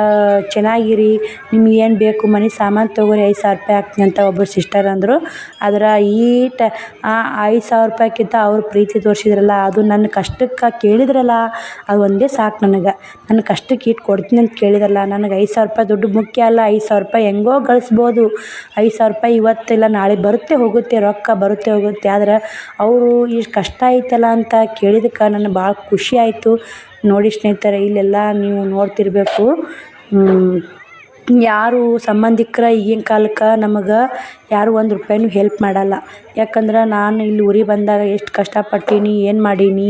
ಚೆನ್ನಾಗಿರಿ, ನಿಮ್ಗೆ ಏನು ಬೇಕು ಮನೆ ಸಾಮಾನು ತೊಗೋರಿ, 5000 ರೂಪಾಯಿ ಹಾಕ್ತೀನಿ ಅಂತ ಒಬ್ಬರು ಸಿಸ್ಟರ್ ಅಂದರು. ಆದ್ರೆ ಆ 5000 ರೂಪಾಯಿಕ್ಕಿಂತ ಅವ್ರು ಪ್ರೀತಿ ತೋರಿಸಿದ್ರಲ್ಲ, ಅದು ನನ್ನ ಕಷ್ಟಕ್ಕೆ ಕೇಳಿದ್ರಲ್ಲ, ಅದು ಒಂದೇ ಸಾಕು ನನಗೆ. ನನ್ನ ಕಷ್ಟಕ್ಕೆ ಇಟ್ಟು ಕೊಡ್ತೀನಿ ಅಂತ ಕೇಳಿದ್ರಲ್ಲ, ನನಗೆ 5000 ರೂಪಾಯಿ ದುಡ್ಡು ಮುಖ್ಯ ಅಲ್ಲ. 5000 ರೂಪಾಯಿ ಹೆಂಗೋ ಗಳಿಸ್ಬೋದು. 5000 ರೂಪಾಯಿ ಇವತ್ತಿಲ್ಲ ನಾಳೆ ಬರುತ್ತೆ ಹೋಗುತ್ತೆ, ರೊಕ್ಕ ಬರುತ್ತೆ ಹೋಗುತ್ತೆ. ಆದ್ರೆ ಅವರು ಇಷ್ಟು ಕಷ್ಟ ಐತಲ್ಲ ಅಂತ ಕೇಳಿದಕ್ಕೆ ನನಗೆ ಭಾಳ ಖುಷಿ ಆಯಿತು. ನೋಡಿ ಸ್ನೇಹಿತರೆ, ಇಲ್ಲೆಲ್ಲ ನೀವು ನೋಡ್ತಿರಬೇಕು, ಯಾರು ಸಂಬಂಧಿಕರ ಈಗಿನ ಕಾಲಕ್ಕೆ ನಮಗೆ ಯಾರು ₹1 ಹೆಲ್ಪ್ ಮಾಡಲ್ಲ. ಯಾಕಂದ್ರೆ ನಾನು ಇಲ್ಲಿ ಊರಿಗೆ ಬಂದಾಗ ಎಷ್ಟು ಕಷ್ಟಪಟ್ಟೀನಿ, ಏನು ಮಾಡೀನಿ,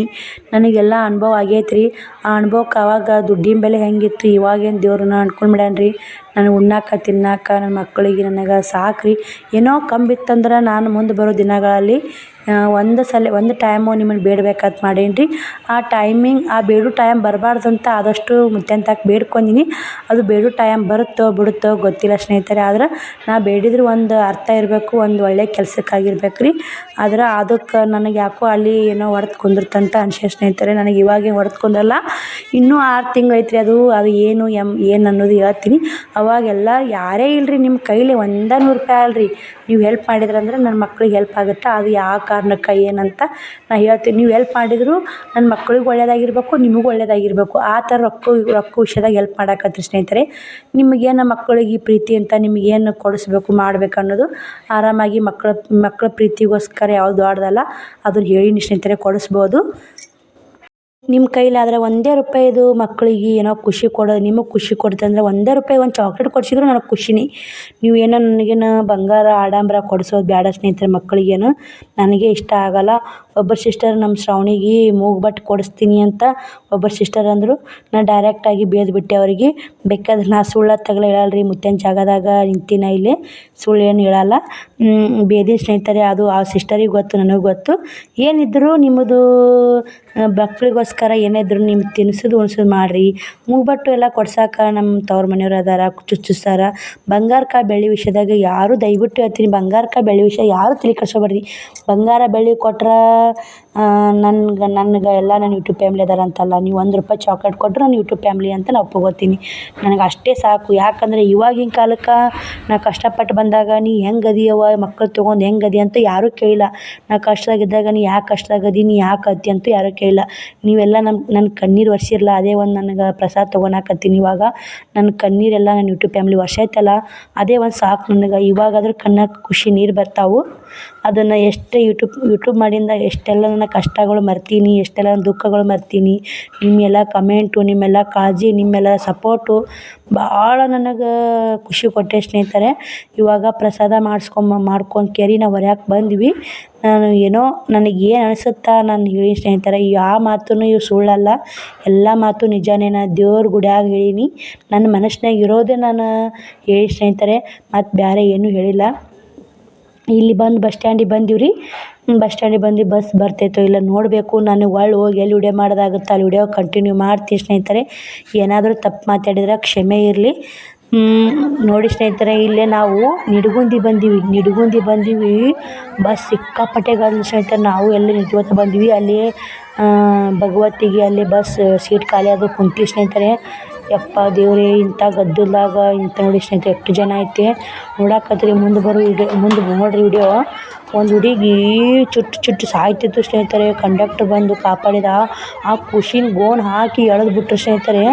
ನನಗೆಲ್ಲ ಅನುಭವ ಆಗೈತೆ ರೀ. ಆ ಅನುಭವಕ್ಕೆ ಆವಾಗ ದುಡ್ಡಿನ ಬೆಲೆ ಹೆಂಗಿತ್ತು, ಇವಾಗೇನು ದೇವ್ರನ್ನ ಅನ್ಕೊಂಡು ಮಾಡ್ಯಾನ ರೀ. ನನಗೆ ಉಣ್ಣಾಕ ತಿನ್ನಾಕ ನನ್ನ ಮಕ್ಕಳಿಗೆ ನನಗೆ ಸಾಕು ರೀ. ಏನೋ ಕಂಬಿತ್ತಂದ್ರೆ ನಾನು ಮುಂದೆ ಬರೋ ದಿನಗಳಲ್ಲಿ ಒಂದು ಟೈಮು ನಿಮ್ಮನ್ನು ಬೇಡ್ಬೇಕಂತ ಮಾಡೀನಿ ರೀ. ಆ ಬೇಡೋ ಟೈಮ್ ಬರಬಾರ್ದಂತ ಆದಷ್ಟು ಮುತ್ಯಂತಕ್ಕೆ ಬೇಡ್ಕೊಂಡೀನಿ. ಅದು ಬೇಡೋ ಟೈಮ್ ಬರುತ್ತೋ ಬಿಡುತ್ತೋ ಗೊತ್ತಿಲ್ಲ ಸ್ನೇಹಿತರೆ. ಆದ್ರೆ ನಾ ಬೇಡಿದ್ರೆ ಒಂದು ಅರ್ಥ ಇರಬೇಕು, ಒಂದು ಒಳ್ಳೆ ಕೆಲ್ಸಕ್ಕಾಗಿರ್ಬೇಕು ರೀ. ಆದ್ರೆ ಅದಕ್ಕೆ ನನಗೆ ಯಾಕೋ ಅಲ್ಲಿ ಏನೋ ಹೊಡೆದು ಕುಂದಿರ್ತಂತ ಅನ್ಸ್ಯಾದ ಸ್ನೇಹಿತರೆ. ನನಗೆ ಇವಾಗೇನು ಹೊಡೆದು ಕುಂದ್ರಲ್ಲ, ಇನ್ನೂ 6 ತಿಂಗಳು ಐತ್ರಿ. ಅದು ಏನು ಅನ್ನೋದು ಹೇಳ್ತೀನಿ. ಅವಾಗೆಲ್ಲ ಯಾರೇ ಇಲ್ಲರಿ ನಿಮ್ಮ ಕೈಲಿ ₹100 ಅಲ್ರಿ, ನೀವು ಹೆಲ್ಪ್ ಮಾಡಿದ್ರಂದ್ರೆ ನನ್ನ ಮಕ್ಳಿಗೆ ಹೆಲ್ಪ್ ಆಗುತ್ತೆ. ಅದು ಯಾವ ಕಾರಣಕ್ಕೆ ಏನಂತ ನಾ ಹೇಳ್ತೀನಿ. ನೀವು ಹೆಲ್ಪ್ ಮಾಡಿದ್ರು ನನ್ನ ಮಕ್ಳಿಗೆ ಒಳ್ಳೇದಾಗಿರ್ಬೇಕು, ನಿಮಗೂ ಒಳ್ಳೇದಾಗಿರ್ಬೇಕು. ಆ ಥರ ರೊಕ್ಕ ವಿಷಯದಾಗ ಹೆಲ್ಪ್ ಮಾಡಾಕತ್ರಿ ಸ್ನೇಹಿತರೆ. ನಿಮಗೇನು ಮಕ್ಕಳಿಗೆ ಈ ಪ್ರೀತಿ ಅಂತ ನಿಮಗೇನು ಕೊಡಿಸ್ಬೇಕು ಮಾಡ್ಬೇಕು ಅನ್ನೋದು ಆರಾಮಾಗಿ ಮಕ್ಕಳ ಪ್ರೀತಿಗೋಸ್ಕರ ಯಾವುದು ದೊಡ್ಡದಲ್ಲ, ಅದನ್ನು ಹೇಳೀನಿ ಸ್ನೇಹಿತರೆ, ಕೊಡಿಸ್ಬೋದು. ನಿಮ್ಮ ಕೈಲಾದ್ರೆ ₹1 ಮಕ್ಕಳಿಗೆ ಏನೋ ಖುಷಿ ಕೊಡೋದು, ನಿಮಗೆ ಖುಷಿ ಕೊಡ್ತಂದ್ರೆ ₹1 ಒಂದು ಚಾಕ್ಲೇಟ್ ಕೊಡಿಸಿದ್ರು ನನಗೆ ಖುಷಿನೇ. ನೀವು ಏನೋ ನನಗೇನು ಬಂಗಾರ ಆಡಂಬರ ಕೊಡಿಸೋದು ಬೇಡ ಸ್ನೇಹಿತರೆ. ಮಕ್ಕಳಿಗೇನು ನನಗೆ ಇಷ್ಟ ಆಗಲ್ಲ. ಒಬ್ಬರು ಸಿಸ್ಟರ್ ನಮ್ಮ ಶ್ರಾವಣಿಗೆ ಮೂಗುಬಟ್ಟು ಕೊಡಿಸ್ತೀನಿ ಅಂತ ಒಬ್ಬರು ಸಿಸ್ಟರ್ ಅಂದರು. ನಾನು ಡೈರೆಕ್ಟಾಗಿ ಬೇದ್ಬಿಟ್ಟೆ ಅವರಿಗೆ. ಬೇಕಾದ್ರೆ ನಾ ಸುಳ್ಳು ತಗಲ ಹೇಳಲ್ರಿ, ಮುತ್ತಿನ ಜಾಗದಾಗ ನಿಂತಿನ ಇಲ್ಲಿ, ಸುಳ್ಳು ಏನು ಹೇಳಲ್ಲ. ಬೇದಿ ಸ್ನೇಹಿತರೆ, ಅದು ಆ ಸಿಸ್ಟರಿಗೆ ಗೊತ್ತು, ನನಗೆ ಗೊತ್ತು. ಏನಿದ್ರು ನಿಮ್ಮದು ಮಕ್ಕಳಿಗೋಸ್ಕರ ಏನಿದ್ರು ನಿಮ್ಗೆ ತಿನ್ಸೋದು ಉಣ್ಸೋದು ಮಾಡಿರಿ. ಮೂಗುಬಟ್ಟು ಎಲ್ಲ ಕೊಡ್ಸಾಕ ನಮ್ಮ ತವ್ರ ಮನೆಯವ್ರು ಅದಾರ, ಚುಚ್ಚಿಸ್ತಾರ. ಬಂಗಾರಕ್ಕೆ ಬೆಳ್ಳಿ ವಿಷಯದಾಗ ಯಾರು ದಯವಿಟ್ಟು ಹೇಳ್ತೀನಿ, ಬಂಗಾರಕ್ಕೆ ಬೆಳ್ಳಿ ವಿಷಯ ಯಾರು ತಲೆ ಕೆಡಿಸ್ಕೋಬೇಡ್ರಿ. ಬಂಗಾರ ಬೆಳ್ಳಿ ಕೊಟ್ರೆ ನನಗೆ ಎಲ್ಲ ನನ್ನ ಯೂಟ್ಯೂಬ್ ಫ್ಯಾಮ್ಲಿ ಅದಾರ ಅಂತಲ್ಲ. ನೀವು ₹1 ಚಾಕ್ಲೇಟ್ ಕೊಟ್ಟರು ನನ್ನ ಯೂಟ್ಯೂಬ್ ಫ್ಯಾಮ್ಲಿ ಅಂತ ನಾನು ಒಪ್ಕೋತೀನಿ. ನನಗೆ ಅಷ್ಟೇ ಸಾಕು. ಯಾಕಂದರೆ ಇವಾಗಿನ ಕಾಲಕ್ಕೆ ನಾ ಕಷ್ಟಪಟ್ಟು ಬಂದಾಗ ನೀ ಹೆಂಗೆ ಅದೀಯವ್ವ, ಮಕ್ಕಳು ತೊಗೊಂಡು ಹೆಂಗೆ ಅದಿ ಅಂತ ಯಾರೂ ಕೇಳಿಲ್ಲ. ನಾ ಕಷ್ಟದಾಗಿದ್ದಾಗ ನೀ ಯಾಕೆ ಕಷ್ಟದಾಗದಿ, ನೀ ಯಾಕೆ ಅತ್ತಿ ಅಂತೂ ಯಾರೂ ಕೇಳಿಲ್ಲ. ನೀವೆಲ್ಲ ನನ್ನ ಕಣ್ಣೀರು ಒರೆಸಿರಲ್ಲ, ಅದೇ ಒಂದು ನನಗೆ ಪ್ರಸಾದ ತೊಗೊಳಕತ್ತೀನಿ. ಇವಾಗ ನನ್ನ ಕಣ್ಣೀರೆಲ್ಲ ನನ್ನ ಯೂಟ್ಯೂಬ್ ಫ್ಯಾಮ್ಲಿ ಒರೆಸೈತಲ್ಲ, ಅದೇ ಒಂದು ಸಾಕು ನನಗೆ. ಇವಾಗಾದ್ರೂ ಕಣ್ಣಾಗ ಖುಷಿ ನೀರು ಬರ್ತಾವೆ. ಅದನ್ನು ಎಷ್ಟು ಯೂಟ್ಯೂಬ್ ಮಾಡಿಂದ ಎಷ್ಟೆಲ್ಲ ನನ್ನ ಕಷ್ಟಗಳು ಮರ್ತೀನಿ, ಎಷ್ಟೆಲ್ಲ ನನ್ನ ದುಃಖಗಳು ಮರ್ತೀನಿ. ನಿಮ್ಮೆಲ್ಲ ಕಮೆಂಟು, ನಿಮ್ಮೆಲ್ಲ ಕಾಳಜಿ, ನಿಮ್ಮೆಲ್ಲ ಸಪೋರ್ಟು ಭಾಳ ನನಗೆ ಖುಷಿ ಕೊಟ್ಟೆ ಸ್ನೇಹಿತರೆ. ಇವಾಗ ಪ್ರಸಾದ ಮಾಡ್ಕೊಂಡು ಕೇರಿ ನಾವು ಹೊರ್ಯಾಕೆ ಬಂದ್ವಿ. ನಾನು ಏನೋ ನನಗೇನು ಅನಿಸುತ್ತಾ ನಾನು ಹೇಳಿ ಸ್ನೇಹಿತರೆ. ಯಾವ ಮಾತೂ ಇವು ಸುಳ್ಳಲ್ಲ, ಎಲ್ಲ ಮಾತು ನಿಜಾನೇ. ನಾನು ದೇವ್ರ ಗುಡಿಯಾಗ ಹೇಳೀನಿ, ನನ್ನ ಮನಸ್ಸಿನಾಗ ಇರೋದೇ ನಾನು ಹೇಳಿ ಸ್ನೇಹಿತರೆ, ಮತ್ತು ಬೇರೆ ಏನೂ ಹೇಳಿಲ್ಲ. ಇಲ್ಲಿ ಬಂದು ಬಸ್ ಸ್ಟ್ಯಾಂಡಿಗೆ ಬಂದೀವಿ ರೀ. ಬಸ್ ಸ್ಟ್ಯಾಂಡಿಗೆ ಬಂದು ಬಸ್ ಬರ್ತೈತೋ ಇಲ್ಲ ನೋಡಬೇಕು. ನಾನು ಹೋಗಿ ಎಲ್ಲಿ ವಿಡಿಯೋ ಮಾಡೋದಾಗುತ್ತೆ ಅಲ್ಲಿ ವಿಡಿಯೋ ಕಂಟಿನ್ಯೂ ಮಾಡ್ತೀನಿ ಸ್ನೇಹಿತರೆ. ಏನಾದರೂ ತಪ್ಪು ಮಾತಾಡಿದ್ರೆ ಕ್ಷಮೆ ಇರಲಿ. ನೋಡಿ ಸ್ನೇಹಿತರೆ, ಇಲ್ಲೇ ನಾವು ನಿಡಗುಂದಿ ಬಂದೀವಿ. ಬಸ್ ಸಿಕ್ಕಾಪಟ್ಟೆ ಗದ್ದಲ ಸ್ನೇಹಿತರೆ. ನಾವು ಎಲ್ಲಿ ನಿಂತ್ಕೊತ ಬಂದ್ವಿ, ಅಲ್ಲಿ ಭಗವತಿಗೆ ಅಲ್ಲಿ ಬಸ್ ಸೀಟ್ ಖಾಲಿ ಅದು ಕುಂತೀವಿ ಸ್ನೇಹಿತರೆ. ಯಪ್ಪ ದೇವರೇ, ಇಂಥ ಗದ್ದಲದಾಗ ಇಂಥ ನೋಡಿ ಸ್ನೇಹಿತರೆ ಎಷ್ಟು ಜನ ಐತೆ ನೋಡಾಕತ್ರಿ. ಮುಂದೆ ನೋಡ್ರಿ ವಿಡಿಯೋ. ಒಂದು ಹುಡುಗಿ ಚುಟ್ಟು ಸಾಯ್ತಿತ್ತು ಸ್ನೇಹಿತರೆ. ಕಂಡಕ್ಟರ್ ಬಂದು ಕಾಪಾಡಿದ. ಆ ಖುಷಿನ ಗೋಣ್ ಹಾಕಿ ಎಳೆದು ಬಿಟ್ರು ಸ್ನೇಹಿತರೆ.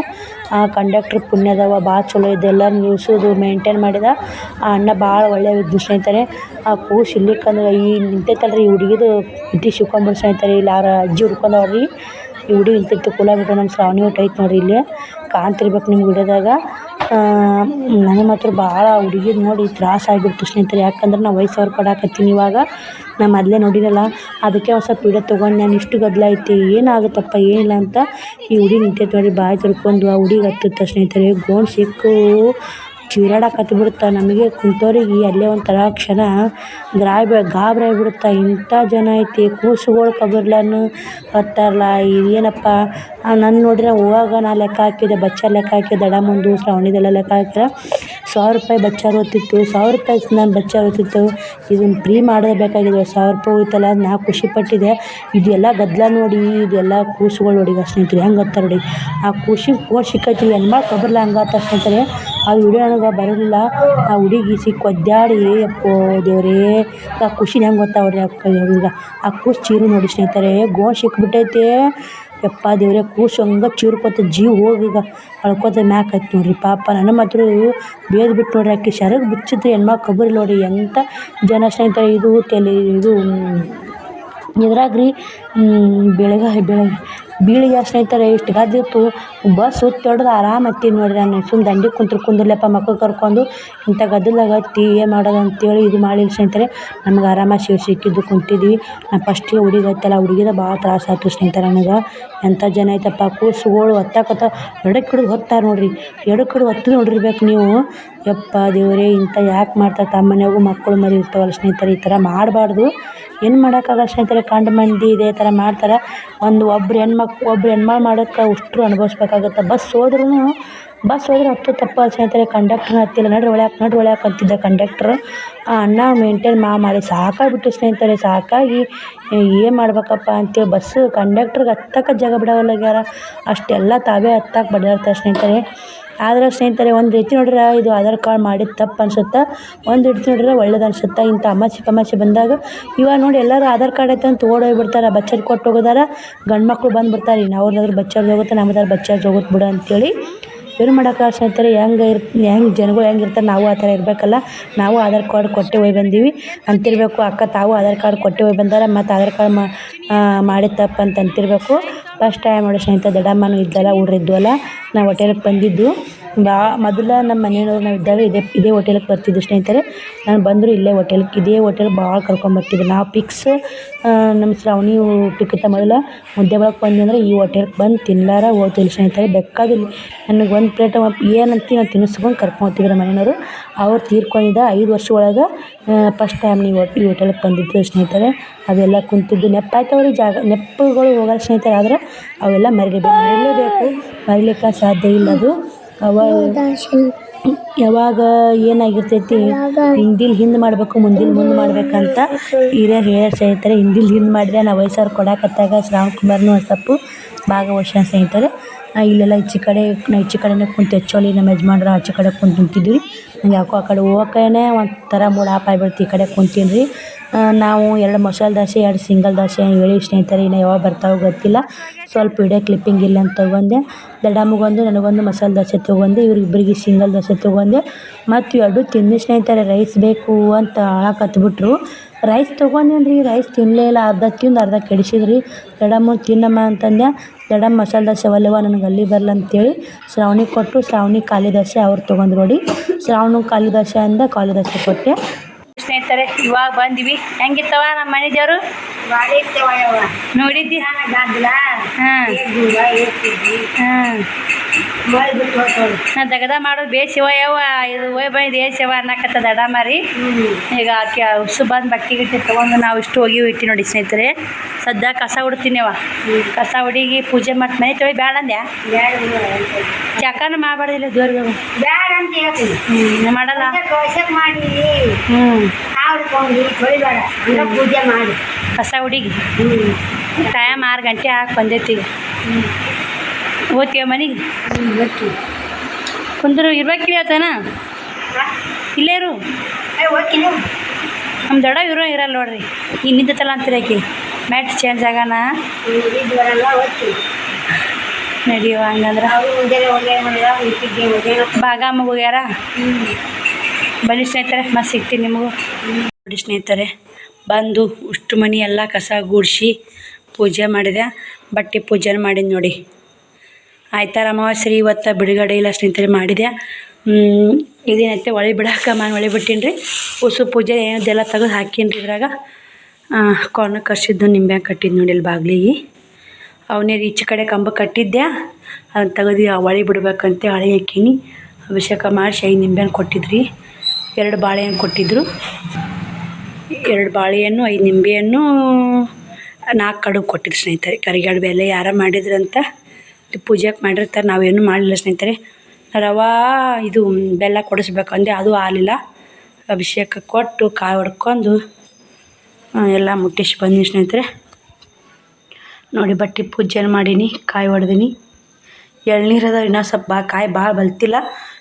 ಆ ಕಂಡಕ್ಟ್ರ್ ಪುಣ್ಯದವ, ಭಾಳ ಚಲೋ ಇದೆಲ್ಲ ನಿಲ್ಸೋದು ಮೇಂಟೈನ್ ಮಾಡಿದ. ಆ ಅಣ್ಣ ಭಾಳ ಒಳ್ಳೆಯವಿದ್ದು ಸ್ನೇಹಿತರೆ. ಆ ಕೂಸು ಇರ್ಲಿಕ್ಕಂದ್ರೆ ಈ ನಿಂತೈತಲ್ರಿ, ಈ ಹುಡುಗಿದು ಬುದ್ಧಿ ಸಿಕ್ಕೊಂಬಿಡು ಸ್ನೇಹಿತರೆ. ಇಲ್ಲಿ ಯಾರ ಅಜ್ಜಿ ಹುಡ್ಕೊಂಡವ್ರಿ. ಈ ಹುಡುಗಿ ನಿಂತಿತ್ತು ಕುಲ ಬಿಟ್ಟು ನಮ್ಮ ಶ್ರಾವಣಿ ಊಟ ಐತೆ ನೋಡಿರಿ ಇಲ್ಲೇ ಕಾಣ್ತಿರ್ಬೇಕು ನಿಮ್ಗೆ ವಿಡಿಯೋದಾಗ. ನನಗೆ ಮಾತ್ರ ಭಾಳ ಹುಡುಗಿದ್ ನೋಡಿ ತ್ರಾಸ ಆಗಿಬಿಡ್ತು ಸ್ನೇಹಿತರೆ. ಯಾಕಂದ್ರೆ ನಾವು ವಯಸ್ಸವ್ರು ಕೊಡಾಕತ್ತೀನಿ ಇವಾಗ ನಾ ಮೊದಲೇ ನೋಡಿರಲ್ಲ, ಅದಕ್ಕೆ ಒಂದು ಸ್ವಲ್ಪ ವಿಡಿಯೋ ತೊಗೊಂಡು ನಾನು ಇಷ್ಟು ಗದ್ದಲ ಐತಿ ಏನಾಗುತ್ತಪ್ಪ ಏನಿಲ್ಲ ಅಂತ. ಈ ಹುಡುಗಿ ನಿಂತೈತೆ ನೋಡಿ ಬಾಯಿ ತಿರ್ಕೊಂಡು ಆ ಹುಡುಗಿ ಹತ್ತುತ್ತ ಸ್ನೇಹಿತರೆ. ಗೋಣ್ ಸಿಕ್ಕು ಚೀರಾಡಕತ್ತಿ ಬಿಡುತ್ತಾ ನಮಗೆ ಕುಂತವ್ರಿಗೆ ಅಲ್ಲೇ ಒಂಥರ ಕ್ಷಣ ಗಾಬರಿ ಆಗಿಬಿಡುತ್ತಾ. ಇಂಥ ಜನ ಐತಿ ಕೂಸುಗಳು ಕಬರ್ಲನ್ನು ಹೊತ್ತಾರಲ್ಲ ಇದೇನಪ್ಪ. ನನ್ನ ನೋಡ್ರಿ ಹೋಗಾಗ ನಾ ಲೆಕ್ಕ ಹಾಕಿದೆ ಬಚ್ಚಾರ ಲೆಕ್ಕ ಹಾಕಿದೆ ದಡ ಮುಂದು ಶ್ರಾವಣಿದೆಲ್ಲ ಲೆಕ್ಕ ಹಾಕಿದ್ರೆ ₹1000 ಬಚ್ಚಾರ ಹೋಗ್ತಿತ್ತು. ₹1000 ನಾನು ಬಚ್ಚಾರ ಹೋಗ್ತಿತ್ತು. ಇದನ್ನು ಫ್ರೀ ಮಾಡಬೇಕಾಗಿದೆ. ₹1000 ಹೋಯ್ತಲ್ಲ ನಾ ಖುಷಿ ಪಟ್ಟಿದೆ. ಇದೆಲ್ಲ ಗದ್ದಲ ನೋಡಿ ಇದೆಲ್ಲ ಕೂಸುಗಳು ನೋಡಿ ಸ್ನೇಹಿತರೆ ಹೆಂಗೆ ಗೊತ್ತಾ ನೋಡಿ. ಆ ಕೂಸಿಗೆ ಫೋನ್ ಸಿಕ್ಕೈತಿ ಹೆಣ್ಮಾ ಕಬರ್ಲ ಹಂಗಾತ ಸ್ನೇಹಿತರೆ. ಆ ವಿಡಿಯೋ ನನಗೆ ಬರೋದಿಲ್ಲ. ಆ ಹುಡುಗಿ ಸಿಕ್ಕಿ ಒದ್ದಾಡಿ ಅಪ್ಪೋ ದೇವರೇ ಆ ಖುಷಿನ ಹೆಂಗೆ ಗೊತ್ತಾ ಅವ್ರಿ ಈಗ ಆ ಕೂಸು ಚೀರು ನೋಡಿ ಸ್ನೇಹಿತರೆ. ಗೋಣ್ ಸಿಕ್ಬಿಟ್ಟೈತೆ ಯಪ್ಪ ದೇವ್ರೆ. ಕೂಸು ಹಂಗೆ ಚೀರ್ಕೊತ ಜೀವ ಹೋಗೀಗ ಅಳ್ಕೊತ ಮ್ಯಾಕ್ ಆಯ್ತು ನೋಡ್ರಿ ಪಾಪ. ನನ್ನ ಮಾತ್ರ ಬೇದ್ ಬಿಟ್ಟು ನೋಡ್ರಿ ಆಕೆ ಸೆರಗ್ ಬಿಚ್ಚಿದ್ರಿ ಹೆಣ್ಮಕ್ಳು ಕಬರಿ ನೋಡಿ ಎಂಥ ಜನ ಸ್ನೇಹಿತರೆ. ಇದು ಇದು ಇದ್ರಾಗ್ರಿ ಬೀಳಿಗೆ ಸ್ನೇಹಿತರೆ ಇಷ್ಟು ಗದ್ದಿತ್ತು. ಬಸ್ ಹೊತ್ತು ಹೊಡೆದು ಆರಾಮ ಹತ್ತೀನಿ ನೋಡ್ರಿ. ನಾನು ಸುಮ್ಮನೆ ದಂಡಿಗೆ ಕುಂದ್ರಲ್ಲಪ್ಪ ಮಕ್ಕಳು ಕರ್ಕೊಂಡು ಇಂಥ ಗದ್ದಲ್ದಾಗ ಹತ್ತಿ ಏನು ಮಾಡೋದು ಅಂತೇಳಿ ಇದು ಮಾಡಿಲ್ಲ ಸ್ನೇಹಿತರೆ. ನಮ್ಗೆ ಆರಾಮ ಸಿಕ್ಕಿದ್ದು ಕುಂತಿದ್ವಿ. ನಾನು ಫಸ್ಟಿಗೆ ಹುಡುಗಿ ಐತಲ್ಲ ಹುಡುಗಿದ ಭಾಳ ತ್ರಾಸ ಆಯ್ತು ಸ್ನೇಹಿತರೆ ನನಗೆ. ಎಂಥ ಜನ ಐತಪ್ಪ ಕೂಸುಗಳು ಹೊತ್ತಾಕತ್ತ ಎಡಕ್ಕೆ ಹಿಡಿದು ಹೊತ್ತಾರೆ ನೋಡ್ರಿ. ಎಡಕ್ಕೆ ಹಿಡಿದು ಹೊತ್ತು ನೋಡಿರ್ಬೇಕು ನೀವು. ಯಪ್ಪ ದೇವರೇ ಇಂಥ ಯಾಕೆ ಮಾಡ್ತಾರೆ ತಮ್ಮ ಮನೆಯಾಗೂ ಮಕ್ಕಳು ಮರಿ ಇರ್ತಾವಲ್ಲ ಸ್ನೇಹಿತರೆ. ಈ ಥರ ಮಾಡಬಾರ್ದು. ಏನು ಮಾಡೋಕ್ಕಾಗಲ್ಲ ಸ್ನೇಹಿತರೆ. ಕಂಡು ಮಂದಿ ಇದೇ ಥರ ಮಾಡ್ತಾರೆ. ಒಬ್ರು ಹೆಣ್ಮಕ್ಳು ಮಾಡೋಕ್ಕೆ ಅಷ್ಟು ಅನುಭವಿಸ್ಬೇಕಾಗತ್ತೆ. ಬಸ್ ಹೋದ್ರೆ ಹತ್ತು ತಪ್ಪ ಸ್ನೇಹಿತರೆ. ಕಂಡಕ್ಟ್ರ್ ಹತ್ತಿಲ್ಲ ನಡ್ರಿ ಒಳ್ಯಾಕೆ ಅಂತಿದ್ದ ಕಂಡಕ್ಟ್ರ್. ಆ ಅಣ್ಣ ಮೇಂಟೈನ್ ಮಾಡಿ ಸಾಕಾಗಿಬಿಟ್ಟು ಸ್ನೇಹಿತರೆ. ಸಾಕಾಗಿ ಏನು ಮಾಡ್ಬೇಕಪ್ಪ ಅಂತೇಳಿ ಬಸ್ಸು ಕಂಡಕ್ಟ್ರಿಗೆ ಹತ್ತಕ್ಕೆ ಜಾಗ ಬಿಡೋಲ್ಲಾಗ್ಯಾರ. ಅಷ್ಟೆಲ್ಲ ತಾವೇ ಹತ್ತಕ್ಕೆ ಬಡಿದಾಡ್ತಾರೆ ಸ್ನೇಹಿತರೆ. ಆದ್ರೆ ಸ್ನೇಹಿತರೆ ಒಂದು ರೀತಿ ನೋಡ್ರೆ ಇದು ಆಧಾರ್ ಕಾರ್ಡ್ ಮಾಡಿದ ತಪ್ಪು ಅನ್ಸುತ್ತೆ. ಒಂದು ರೀತಿ ನೋಡ್ರೆ ಒಳ್ಳೇದು ಅನ್ಸುತ್ತೆ. ಇಂಥ ಅಮಾಸೆ ಬಂದಾಗ ಇವಾಗ ನೋಡಿ ಎಲ್ಲರೂ ಆಧಾರ್ ಕಾರ್ಡ್ ಐತೆ ಅಂತ ಓಡೋಗ್ಬಿಡ್ತಾರೆ. ಬಚ್ಚಾರ್ ಕೊಟ್ಟು ಹೋಗೋದಾರ ಗಂಡು ಮಕ್ಕಳು ಬಂದುಬಿಡ್ತಾರೆ. ಅವ್ರದ್ದಾದ್ರೂ ಬಚ್ಚಾರ್ಜ್ ಹೋಗುತ್ತೆ ನಮ್ಮದಾದ್ರು ಬಚ್ಚಾರ್ಜ್ ಹೋಗುತ್ತೆ ಬಿಡು ಅಂತೇಳಿ. ಏನು ಮಾಡೋಕ್ಕಾಗಲ್ಲ ಸ್ನೇಹಿತರೆ. ಹೆಂಗೆ ಜನಗಳು ಹೆಂಗಿರ್ತಾರೆ ನಾವು ಆ ಥರ ಇರಬೇಕಲ್ಲ. ನಾವು ಆಧಾರ್ ಕಾರ್ಡ್ ಕೊಟ್ಟೆ ಹೋಗಿ ಬಂದೀವಿ ಅಂತಿರಬೇಕು. ಅಕ್ಕ ತಾವು ಆಧಾರ್ ಕಾರ್ಡ್ ಕೊಟ್ಟೆ ಹೋಗಿ ಬಂದಾರ ಮತ್ತು ಆಧಾರ್ ಕಾರ್ಡ್ ಮಾಡಿದ ತಪ್ಪು ಅಂತ ಅಂತಿರಬೇಕು. ಫಸ್ಟ್ ಟೈಮ್ ನೋಡಿ ಸ್ನೇಹಿತರೆ ದೊಡ್ಡಮ್ಮನೂ ಇದ್ದಲ್ಲ ಹುಡ್ರಿದ್ವಲ್ಲ ನಾವು ಹೋಟೆಲ್ಗೆ ಬಂದಿದ್ದು. ಮೊದಲು ನಮ್ಮ ಮನೆಯವ್ರು ನಾವು ಇದ್ದಾಗ ಇದೇ ಹೋಟೆಲ್ಗೆ ಬರ್ತಿದ್ವಿ ಸ್ನೇಹಿತರೆ. ನಾನು ಬಂದರೂ ಇದೇ ಹೋಟೆಲ್ ಭಾಳ ಕರ್ಕೊಂಬರ್ತಿದ್ದೆ ನಾವು ಫಿಕ್ಸ್. ನಮ್ಮ ಶ್ರಾವಣಿ ಊಟಕ್ಕಿಂತ ಮೊದಲು ಮುದ್ದೆ ಒಳಗೆ ಬಂದ್ವಿ ಅಂದರೆ ಈ ಹೋಟೆಲ್ಗೆ ಬಂದು ತಿನ್ಲಾರ ಹೋಗ್ತಿಲ್ಲ ಸ್ನೇಹಿತರೆ. ಬೇಕಾದಿಲ್ಲ ನನಗೆ ಒಂದು ಪ್ಲೇಟ್ ಏನಂತ ನಾನು ತಿನ್ನಿಸ್ಕೊಂಡು ಕರ್ಕೊಂಡ್ತಿದ್ರು ಮನೆಯವರು. ಅವ್ರು ತೀರ್ಕೊಂಡಿದ್ದ 5 ವರ್ಷ ಒಳಗೆ ಫಸ್ಟ್ ಟೈಮ್ ಈ ಹೋಟೆಲ್ಗೆ ಬಂದಿದ್ದು ಸ್ನೇಹಿತರೆ. ಅವೆಲ್ಲ ಕುಂತಿದ್ದು ನೆಪ್ಪಾಯ್ತವ್ರಿಗೆ ನೆಪ್ಪುಗಳು ಹೋಗಲ್ಲ ಸ್ನೇಹಿತರೆ. ಆದರೆ ಅವೆಲ್ಲ ಮರಿಲೇಬೇಕು. ಮರಿಲಿಕ್ಕೆ ಸಾಧ್ಯ ಇಲ್ಲ. ಅದು ಯಾವಾಗ ಏನಾಗಿರ್ತೈತಿ ಹಿಂದೆ ಮಾಡಬೇಕು ಮುಂದಿನ ಮುಂದೆ ಮಾಡ್ಬೇಕಂತ ಹಿರಿಯರು ಹೇಳ್ಯಾರ ಸ್ನೇಹಿತರೆ. ಹಿಂದೆ ಮಾಡಿದ್ರೆ ನಾವು ವಯಸ್ಸವ್ರು ಕೊಡಾಕತ್ತಾಗ ಶ್ರಾವಣ್ ಕುಮಾರ್ನು ಒಂದು ಸ್ವಲ್ಪ ಭಾಗವಹಿಸ್ಯಾನ ಸ್ನೇಹಿತರೆ. ಇಲ್ಲೆಲ್ಲ ಈಚೆ ಕಡೆನೇ ಕುಂತು ಹೆಚ್ಚೋಳಿ ನಮ್ಮ ಯಜಮಾನ್ರು ಆಚೆ ಕಡೆ ಕುಂತಿದ್ವಿ. ನಂಗೆ ಯಾಕೋ ಆ ಕಡೆ ಹೋಗೋಕೇನೆ ಒಂಥರ ಮೂಡ್ ಆಫ್ ಆಗಿಬಿಡ್ತು. ಈ ಕಡೆ ಕುಂತೀನಿ ರೀ. ನಾವು 2 ಮಸಾಲೆ ದೋಸೆ 2 ಸಿಂಗಲ್ ದೋಸೆ ಹೇಳಿ ಸ್ನೇಹಿತರೆ. ಇನ್ನು ಯಾವಾಗ ಬರ್ತಾವೆ ಗೊತ್ತಿಲ್ಲ. ಸ್ವಲ್ಪ ವಿಡಿಯೋ ಕ್ಲಿಪ್ಪಿಂಗ್ ಇಲ್ಲ ಅಂತ ತೊಗೊಂಡೆ. ದೊಡ್ಡಮ್ಮಗೊಂದು ನನಗೊಂದು ಮಸಾಲೆ ದೋಸೆ ತೊಗೊಂಡೆ. ಇವ್ರಿಬ್ಬರಿಗೆ ಸಿಂಗಲ್ ದೋಸೆ ತೊಗೊಂಡೆ. ಮತ್ತು 2 ತಿಂದು ಸ್ನೇಹಿತರೆ. ರೈಸ್ ಬೇಕು ಅಂತ ಅಳಕತ್ಬಿಟ್ರು. ರೈಸ್ ತೊಗೊಂಡೇನ್ರಿ. ರೈಸ್ ತಿನ್ನಲೇ ಇಲ್ಲ. ಅರ್ಧ ತಿಂದು ಅರ್ಧ ಕೆಡಿಸಿದ್ರಿ. ದೊಡ್ಡಮ್ಮ ತಿನ್ನಮ್ಮ ಅಂತಂದೆ. ದೊಡ್ಡಮ್ಮ ಮಸಾಲೆ ದೋಸೆ ಒಲ್ಲೆವ ನನಗೆ ಅಲ್ಲಿ ಬರಲ್ಲ ಅಂತೇಳಿ ಶ್ರಾವಣಿಗೆ ಕೊಟ್ಟು ಶ್ರಾವಣಿ ಖಾಲಿ ದೋಸೆ ಅವ್ರು ತೊಗೊಂಡು ನೋಡಿ. ಶ್ರಾವಣ ಖಾಲಿ ದೋಸೆ ಅಂದ ಖಾಲಿ ದೋಸೆ ಕೊಟ್ಟೆ ಸ್ನೇಹಿತರೆ. ಇವಾಗ ಬಂದಿವಿ. ಹೆಂಗಿತ್ತವ ನಮ್ಮ ಮನೆ ದೇವರು ನೋಡಿದ್ದಿ? ನಾ ದಗದ ಮಾಡೋದು ಬೇಸಿವ ಯವ್ವ ಇದು ಹೋಯ್ ಬಂದು ಏಸಿವ ಅನ್ನಕತ್ತ ದಡ ಮಾರಿ. ಈಗ ಆಕೆ ಉಸು ಬಂದು ಬಟ್ಟೆ ಗಿಟ್ಟಿ ತೊಗೊಂಡು ನಾವು ಇಷ್ಟು ಹೋಗಿ ಇಟ್ಟು ನೋಡಿ ಸ್ನೇಹಿತರೆ. ಸದ್ಯ ಕಸ ಹೊಡ್ತೀನಿವ. ಕಸ ಹೊಡಿಗಿ ಪೂಜೆ ಮಾಡಿ ಮನೆ ತೊಳಿ ಬೇಡ ಅಂದ್ಯಾ? ಚಕನ ಮಾಡಬಾರ್ದಿಲ್ಲ ದೇವ್ರಿಗೆ ಬೇಡ ಅಂತ ಹೇಳ್ತೀನಿ. ಮಾಡಲ್ಲ ಮಾಡಿ ಪೂಜೆ ಮಾಡಿ ಕಸ ಹುಡುಗಿ ಟೈಮ್ 6 ಗಂಟೆ ಹಾಕಿ ಬಂದೈತಿ. ಓದ್ತೀವ ಮನೆಗೆ ಕುಂದ್ರು ಇರ್ಬೇಕಿಲ್ಲ ಆತನ ಇಲ್ಲೇರು ನಮ್ಮ ದೊಡ್ಡ ಇರಲ್ಲ ನೋಡ್ರಿ. ಇನ್ನಿದ್ದಲ್ಲ ಅಂತೀರಾಕಿ ಮ್ಯಾಟ್ ಚೇಂಜ್ ಆಗಾನ ನಡಿಯೋ ಹಂಗಂದ್ರೆ ಬಾಗಮ್ಮಗೆ ಹೋಗ್ಯಾರ. ಬನ್ನಿ ಸ್ನೇಹಿತರೆ ಮತ್ತೆ ಸಿಗ್ತೀನಿ ನಿಮಗೂ. ನೋಡಿ ಸ್ನೇಹಿತರೆ ಬಂದು ಉಷ್ಟು ಮನೆ ಎಲ್ಲ ಕಸ ಗೂಡಿಸಿ ಪೂಜೆ ಮಾಡಿದೆ, ಬಟ್ಟೆ ಪೂಜೆನ ಮಾಡಿದ್ದು ನೋಡಿ. ಆಯ್ತಾರ ಅಮಾವಾಸ್ಯೆ ಇವತ್ತು ಬಿಡುಗಡೆ ಇಲ್ಲ ಸ್ನೇಹಿತರೆ ಮಾಡಿದೆ. ಇದೇನೈತೆ ಒಳೆ ಬಿಡಾಕ ಒಳೆ ಬಿಟ್ಟೀನಿ ರೀ. ಉಸು ಪೂಜೆ ಏನದೆಲ್ಲ ತೆಗೆದು ಹಾಕೀನಿ ರೀ. ಇದ್ರಾಗ ಕೊನೆ ಕರ್ಸಿದ್ದು ನಿಂಬೆ ಕಟ್ಟಿದ್ದು ನೋಡಿ ಇಲ್ಲಿ ಬಾಗಿಲಿಗೆ. ಅವನೇ ಈಚೆ ಕಡೆ ಕಂಬ ಕಟ್ಟಿದ್ದೆ, ಅದನ್ನು ತೆಗೆದು ಒಳೆ ಬಿಡ್ಬೇಕಂತ ಹಳೆ ಹಾಕೀನಿ. ಅಭಿಷೇಕ ಮಾಡಿಸಿ 5 ನಿಂಬೆಹಣ್ಣು ಕೊಟ್ಟಿದ್ರಿ, 2 ಬಾಳೆಹಣ್ಣು ಕೊಟ್ಟಿದ್ದರು. 2 ಬಾಳೆಹಣ್ಣು, 5 ನಿಂಬೆಹಣ್ಣು, 4 ಕಡುಬು ಕೊಟ್ಟಿದ್ರು ಸ್ನೇಹಿತರೆ. ಕರಿಗಡುಬು ಬೆಲ್ಲ ಯಾರ ಮಾಡಿದ್ರಂತ ಪೂಜೆಗೆ ಮಾಡಿರ್ತಾರೆ, ನಾವೇನು ಮಾಡಲಿಲ್ಲ ಸ್ನೇಹಿತರೆ. ರವೆ ಇದು ಬೆಲ್ಲ ಕೊಡಿಸ್ಬೇಕಂದೆ, ಅದು ಆಗಲಿಲ್ಲ. ಅಭಿಷೇಕ ಕೊಟ್ಟು ಕಾಯಿ ಹೊಡ್ಕೊಂಡು ಎಲ್ಲ ಮುಟ್ಟಿಸಿ ಬಂದೀನಿ ಸ್ನೇಹಿತರೆ. ನೋಡಿ ಬಟ್ಟೆ ಪೂಜೆನ ಮಾಡೀನಿ, ಕಾಯಿ ಹೊಡೆದೀನಿ. ಎಳ್ನೀರದ ಇನ್ನೂ ಸ್ವಲ್ಪ ಕಾಯಿ ಭಾಳ ಬಲ್ತಿಲ್ಲ.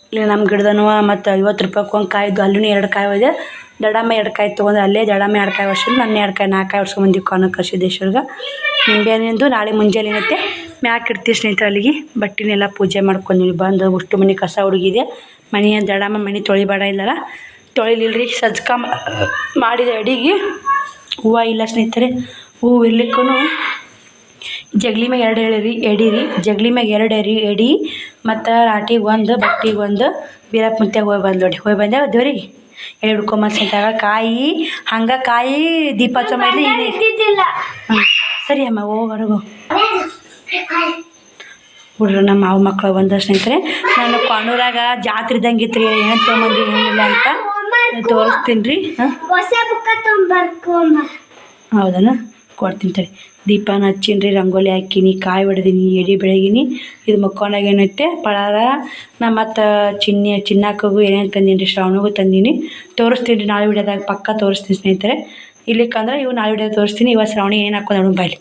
ಇಲ್ಲಿ ನಮ್ಮ ಗಿಡದನು ಮತ್ತು 50 ರೂಪಾಯಿಗೆ ಒಂದು ಕಾಯಿದ್ದು, ಅಲ್ಲೂ 2 ಕಾಯಿ ಹೋದೆ. ದಡಮ್ಮ 2 ಕಾಯಿ ತೊಗೊಂಡ್ರೆ, ಅಲ್ಲೇ ದಡಮ್ಮ 2 ಕಾಯಿ ವರ್ಷಿಲ್ಲ, ನನ್ನ 2 ಕಾಯಿ 4 ಕಾಯಿ ಹೊಡ್ಸ್ಕೊಂಬಂದು ಕೊನೆ ಸಿದ್ದೇಶ್ವರ್ಗೆ. ನಿಂಬೆಹಣ್ಣಿಂದು ನಾಳೆ ಮುಂಜಾನೆ ಏನೈತೆ ಮ್ಯಾಕೆ ಇಡ್ತೀವಿ ಸ್ನೇಹಿತರೆ. ಅಲ್ಲಿಗೆ ಬಟ್ಟೆನೆಲ್ಲ ಪೂಜೆ ಮಾಡ್ಕೊಂಡ್ವಿ. ಬಂದು ಉಷ್ಟು ಮನೆ ಕಸ ಹುಡುಗಿದೆ. ಮನೆಯ ದಡಮ್ಮ ಮನೆ ತೊಳಿಬೇಡ ಇಲ್ಲಲ್ಲ, ತೊಳಿಲಿಲ್ರಿ. ಸಜ್ಕ ಮಾಡಿದ ಅಡಿಗೆ ಹೂವು ಇಲ್ಲ ಸ್ನೇಹಿತರೆ. ಹೂವು ಇರ್ಲಿಕ್ಕೂ ಜಗಲಿ ಮ್ಯಾಗ 2 ಎಡಿ ಜಗಲಿ ಮ್ಯಾಗ 2 ಎಡಿ ಮತ್ತು ರಾಟಿಗೆ 1, ಬಟ್ಟೆಗೆ 1, ಬೀರಪ್ಪ ಮುಂತ್ಯಾಗ ಹೋಗಿ ಬಂದು ನೋಡಿ. ಹೋಗಿ ಬಂದೆ ದೇವ್ರಿಗೆ ಎಡೆ ಹಿಡ್ಕೊಂಬಂದು ಸ್ನೇಹಿತರೆ. ಕಾಯಿ ಹಂಗೆ ಕಾಯಿ ದೀಪ ಹಚ್ಚೋ ಮಾಡಿ ಸರಿ ಅಮ್ಮ ಹೊರಗು ಹುಡ್ರು ನಮ್ಮ ಮಾವ ಮಕ್ಕಳು ಬಂದ ಸ್ನೇಹಿತರೆ. ನಾನು ಕಾಣೂರಾಗ ಜಾತ್ರೆ ಇದ್ದಂಗಿತ್ತು ರೀ, ಏನು ತೊಗೊಂಬಂದು ಏನಿಲ್ಲ ಅಂತ ತೋರಿಸ್ತೀನಿ ರೀ. ಹೌದನ ಕೊಡ್ತೀನಿ ತಡಿ. ದೀಪನ ಹಚ್ಚೀನಿ ರೀ, ರಂಗೋಲಿ ಹಾಕೀನಿ, ಕಾಯಿ ಹೊಡೆದೀನಿ, ಎಡೆ ಬೆಳಗೀನಿ. ಇದು ಮಕ್ಕೊಂಡಾಗ ಏನೈತೆ ಪಳಾರ. ನಾ ಮತ್ತು ಚಿನ್ನಕ್ಕಗೂ ಏನೇನು ತಂದೀನಿ ರೀ, ಶ್ರಾವಣಿಗೂ ತಂದೀನಿ. ತೋರಿಸ್ತೀನಿ ರೀ ನಾಳೆ ವಿಡಿಯೋದಾಗ ಪಕ್ಕ ತೋರಿಸ್ತೀನಿ ಸ್ನೇಹಿತರೆ. ಇಲ್ಲಿಕ್ಕಂದ್ರೆ ಇವು ನಾಳೆ ವಿಡಿಯೋ ತೋರಿಸ್ತೀನಿ. ಇವತ್ತು ಶ್ರಾವಣಿ ಏನು ಹಾಕೊಂಡು ನೋಡು ಬಾಯ್ಲಿ.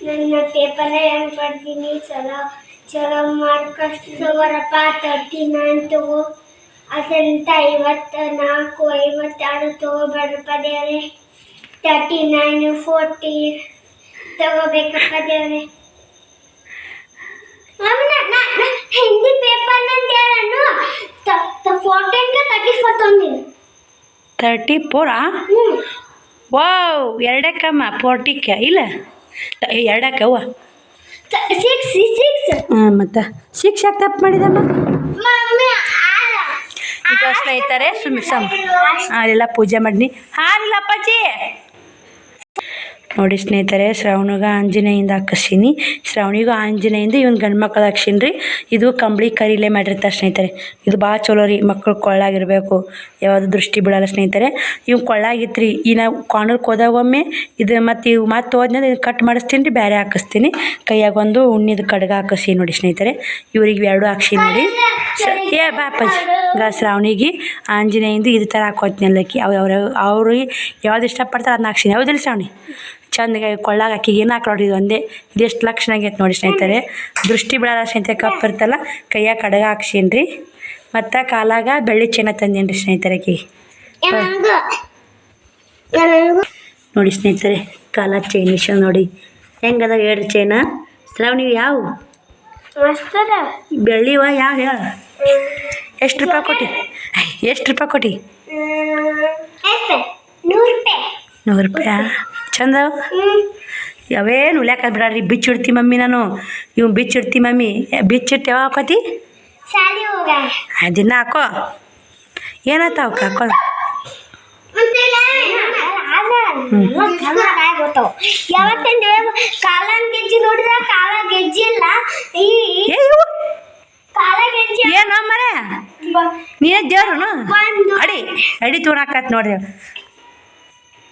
ನನ್ನ ಪೇಪರ್ ಹೆಂಗೆ ಬರ್ತೀನಿ, ಚಲೋ ಮಾರ್ಕ್ಸ್ ತಗೋರಪ್ಪ. 39 ತಗೋ, ಅದರಿಂದ 54, 52 ತಗೋಬೇಡ್ರಪ್ಪ ದೇವ್ರೆ. 39, 40 ತಗೋಬೇಕಪ್ಪ ದೇವ್ರೆ. ಹಿಂದಿ ಪೇಪರ್ ನಂದೇನು 14 34 ತಂದಿನಿ. 34 ವಾವ್, 2 40 ಇಲ್ಲ 2 ಅವ್ವ 6 ಮತ್ತು 6 ಯಾಕೆ ತಪ್ಪು ಮಾಡಿದಮ್ಮ? ಈಗ ಸ್ನೇಹಿತರೆ ಅಲ್ಲೆಲ್ಲ ಪೂಜೆ ಮಾಡಿನಿ. ಹಾಲಿಲ್ಲ ಅಪ್ಪಾಜಿ. ನೋಡಿ ಸ್ನೇಹಿತರೆ, ಶ್ರಾವಣಿಗೆ ಆಂಜನೇಯಿಂದ ಹಾಕಿಸೀನಿ, ಶ್ರಾವಣಿಗೂ ಆಂಜನೇಯಿಂದ ಇವನು ಗಂಡು ಮಕ್ಕಳು ಹಾಕ್ಸೀನಿ ರೀ. ಇದು ಕಂಬಳಿ ಕರಿಲೇ ಮಾಡಿರ್ತಾರೆ ಸ್ನೇಹಿತರೆ. ಇದು ಭಾಳ ಚಲೋ ರೀ, ಮಕ್ಕಳು ಕೊಳ್ಳಾಗಿರಬೇಕು, ಯಾವುದು ದೃಷ್ಟಿ ಬಿಡಲ್ಲ ಸ್ನೇಹಿತರೆ. ಇವು ಕೊಳ್ಳಾಗಿತ್ತು ರೀ. ಈ ನಾವು ಕಾಣೂರ್ಗೆ ಹೋದಾಗ ಒಮ್ಮೆ ಇದು ಮತ್ತು ಇವು ಮತ್ತೆ ಹೋದ್ಮೇಲೆ ಕಟ್ ಮಾಡಿಸ್ತೀನಿ ರೀ, ಬೇರೆ ಹಾಕಿಸ್ತೀನಿ. ಕೈಯಾಗ ಒಂದು ಉಣ್ಣಿದ ಕಡ್ಗ ಹಾಕಿಸಿ ನೋಡಿ ಸ್ನೇಹಿತರೆ. ಇವ್ರಿಗೆ 2 ಹಾಕ್ಸಿ ನೋಡಿ. ಬಾ ಅಪ್ಪಾಜಿ. ಶ್ರಾವಣಿಗೆ ಆಂಜನೇಯಿಂದ ಇದು ಥರ ಹಾಕೋತೀನಿ ಅಲ್ಲಕ್ಕಿ. ಅವ್ರಿಗೆ ಯಾವ್ದು ಇಷ್ಟಪಡ್ತಾರೆ ಅದನ್ನ ಹಾಕ್ಸೀನಿ. ಹೌದಿಲ್ಲ ಶ್ರಾವಣಿ? ಚಂದಗೆ ಕೊಳ್ಳಾಗ ಅಕ್ಕಿಗೆ ಏನು ಹಾಕಿ ಇದು ಒಂದೇ. ಇದೆಷ್ಟು ಲಕ್ಷಣ ಆಗೈತೆ ನೋಡಿ ಸ್ನೇಹಿತರೆ. ದೃಷ್ಟಿ ಬಿಡಲ್ಲ ಸ್ನೇಹಿತರೆ. ಕಪ್ಪು ಇರ್ತಲ್ಲ, ಕೈಯಾಗ ಕಡ್ಗ ಹಾಕ್ಸೀನಿ ರೀ. ಮತ್ತು ಕಾಲಾಗ ಬೆಳ್ಳಿ ಚೈನ ತಂದೀನಿ ರೀ ಸ್ನೇಹಿತರೆ ಆಕಿಗೆ. ನೋಡಿ ಸ್ನೇಹಿತರೆ, ಕಾಲ ಚೈನ್ ವಿಷಯ ನೋಡಿ ಹೆಂಗದ 2 ಚೈನ. ಶ್ರಾವಣಿಗೆ ಯಾವ ಬೆಳ್ಳಿವ ಯಾವ ಹೇಳ? ಎಷ್ಟು ರೂಪಾಯಿ ಕೊಟ್ಟು? ಎಷ್ಟು ರೂಪಾಯಿ ಕೊಟ್ಟು? 100 ರೂಪಾಯಿ. ಚಂದ ಯಾವೇನು ಉಲ್ಯಾಕ ಬಿಡ್ರಿ. ಬಿಚ್ಚಿಡ್ತಿ ಮಮ್ಮಿ, ನಾನು ಇವು ಬಿಚ್ಚಿಡ್ತಿ ಮಮ್ಮಿ. ಬಿಚ್ಚಿಟ್ಟು ಯಾವಾಗ ಹಾಕೋತಿ? ದಿನ ಹಾಕೋ. ಏನಾಯ್ತ ಅವಕ್ಕೆ ಹಾಕೋದು? ಏನು ಮರೆ ನೀನೇ ದೇವ್ರು ಅಡಿ ತೋರಾಕತ್ ನೋಡ್ರಿ.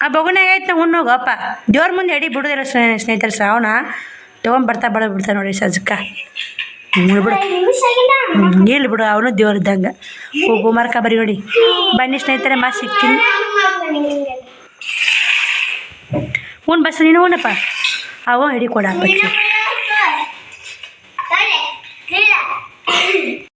ಆ ಬಗುನಾಗ ಆಯ್ತು ನಾವು ಹೋಗಪ್ಪ ದೇವ್ರ ಮುಂದೆ ಎಡಿ ಬಿಡೋದಿಲ್ಲ ಸ್ನೇಹಿತರೆ. ಶ್ರಾವಣ ತೊಗೊಂಬರ್ತಾ ಬಿಡ್ತಾ ನೋಡಿ ಸಜ್ಕ ಬಿಡು. ಇಲ್ಲಿ ಬಿಡು, ಅವನು ದೇವ್ರ ಇದ್ದಂಗೆ. ಹೋಗು ಮರ್ಕ ಬರಿ ನೋಡಿ. ಬನ್ನಿ ಸ್ನೇಹಿತರೆ, ಮಾ ಸಿಗ್ತೀನಿ. ಬಸ್ ನೀನು ಹೋನಪ್ಪ. ಅವ ಎಡಿ ಕೊಡ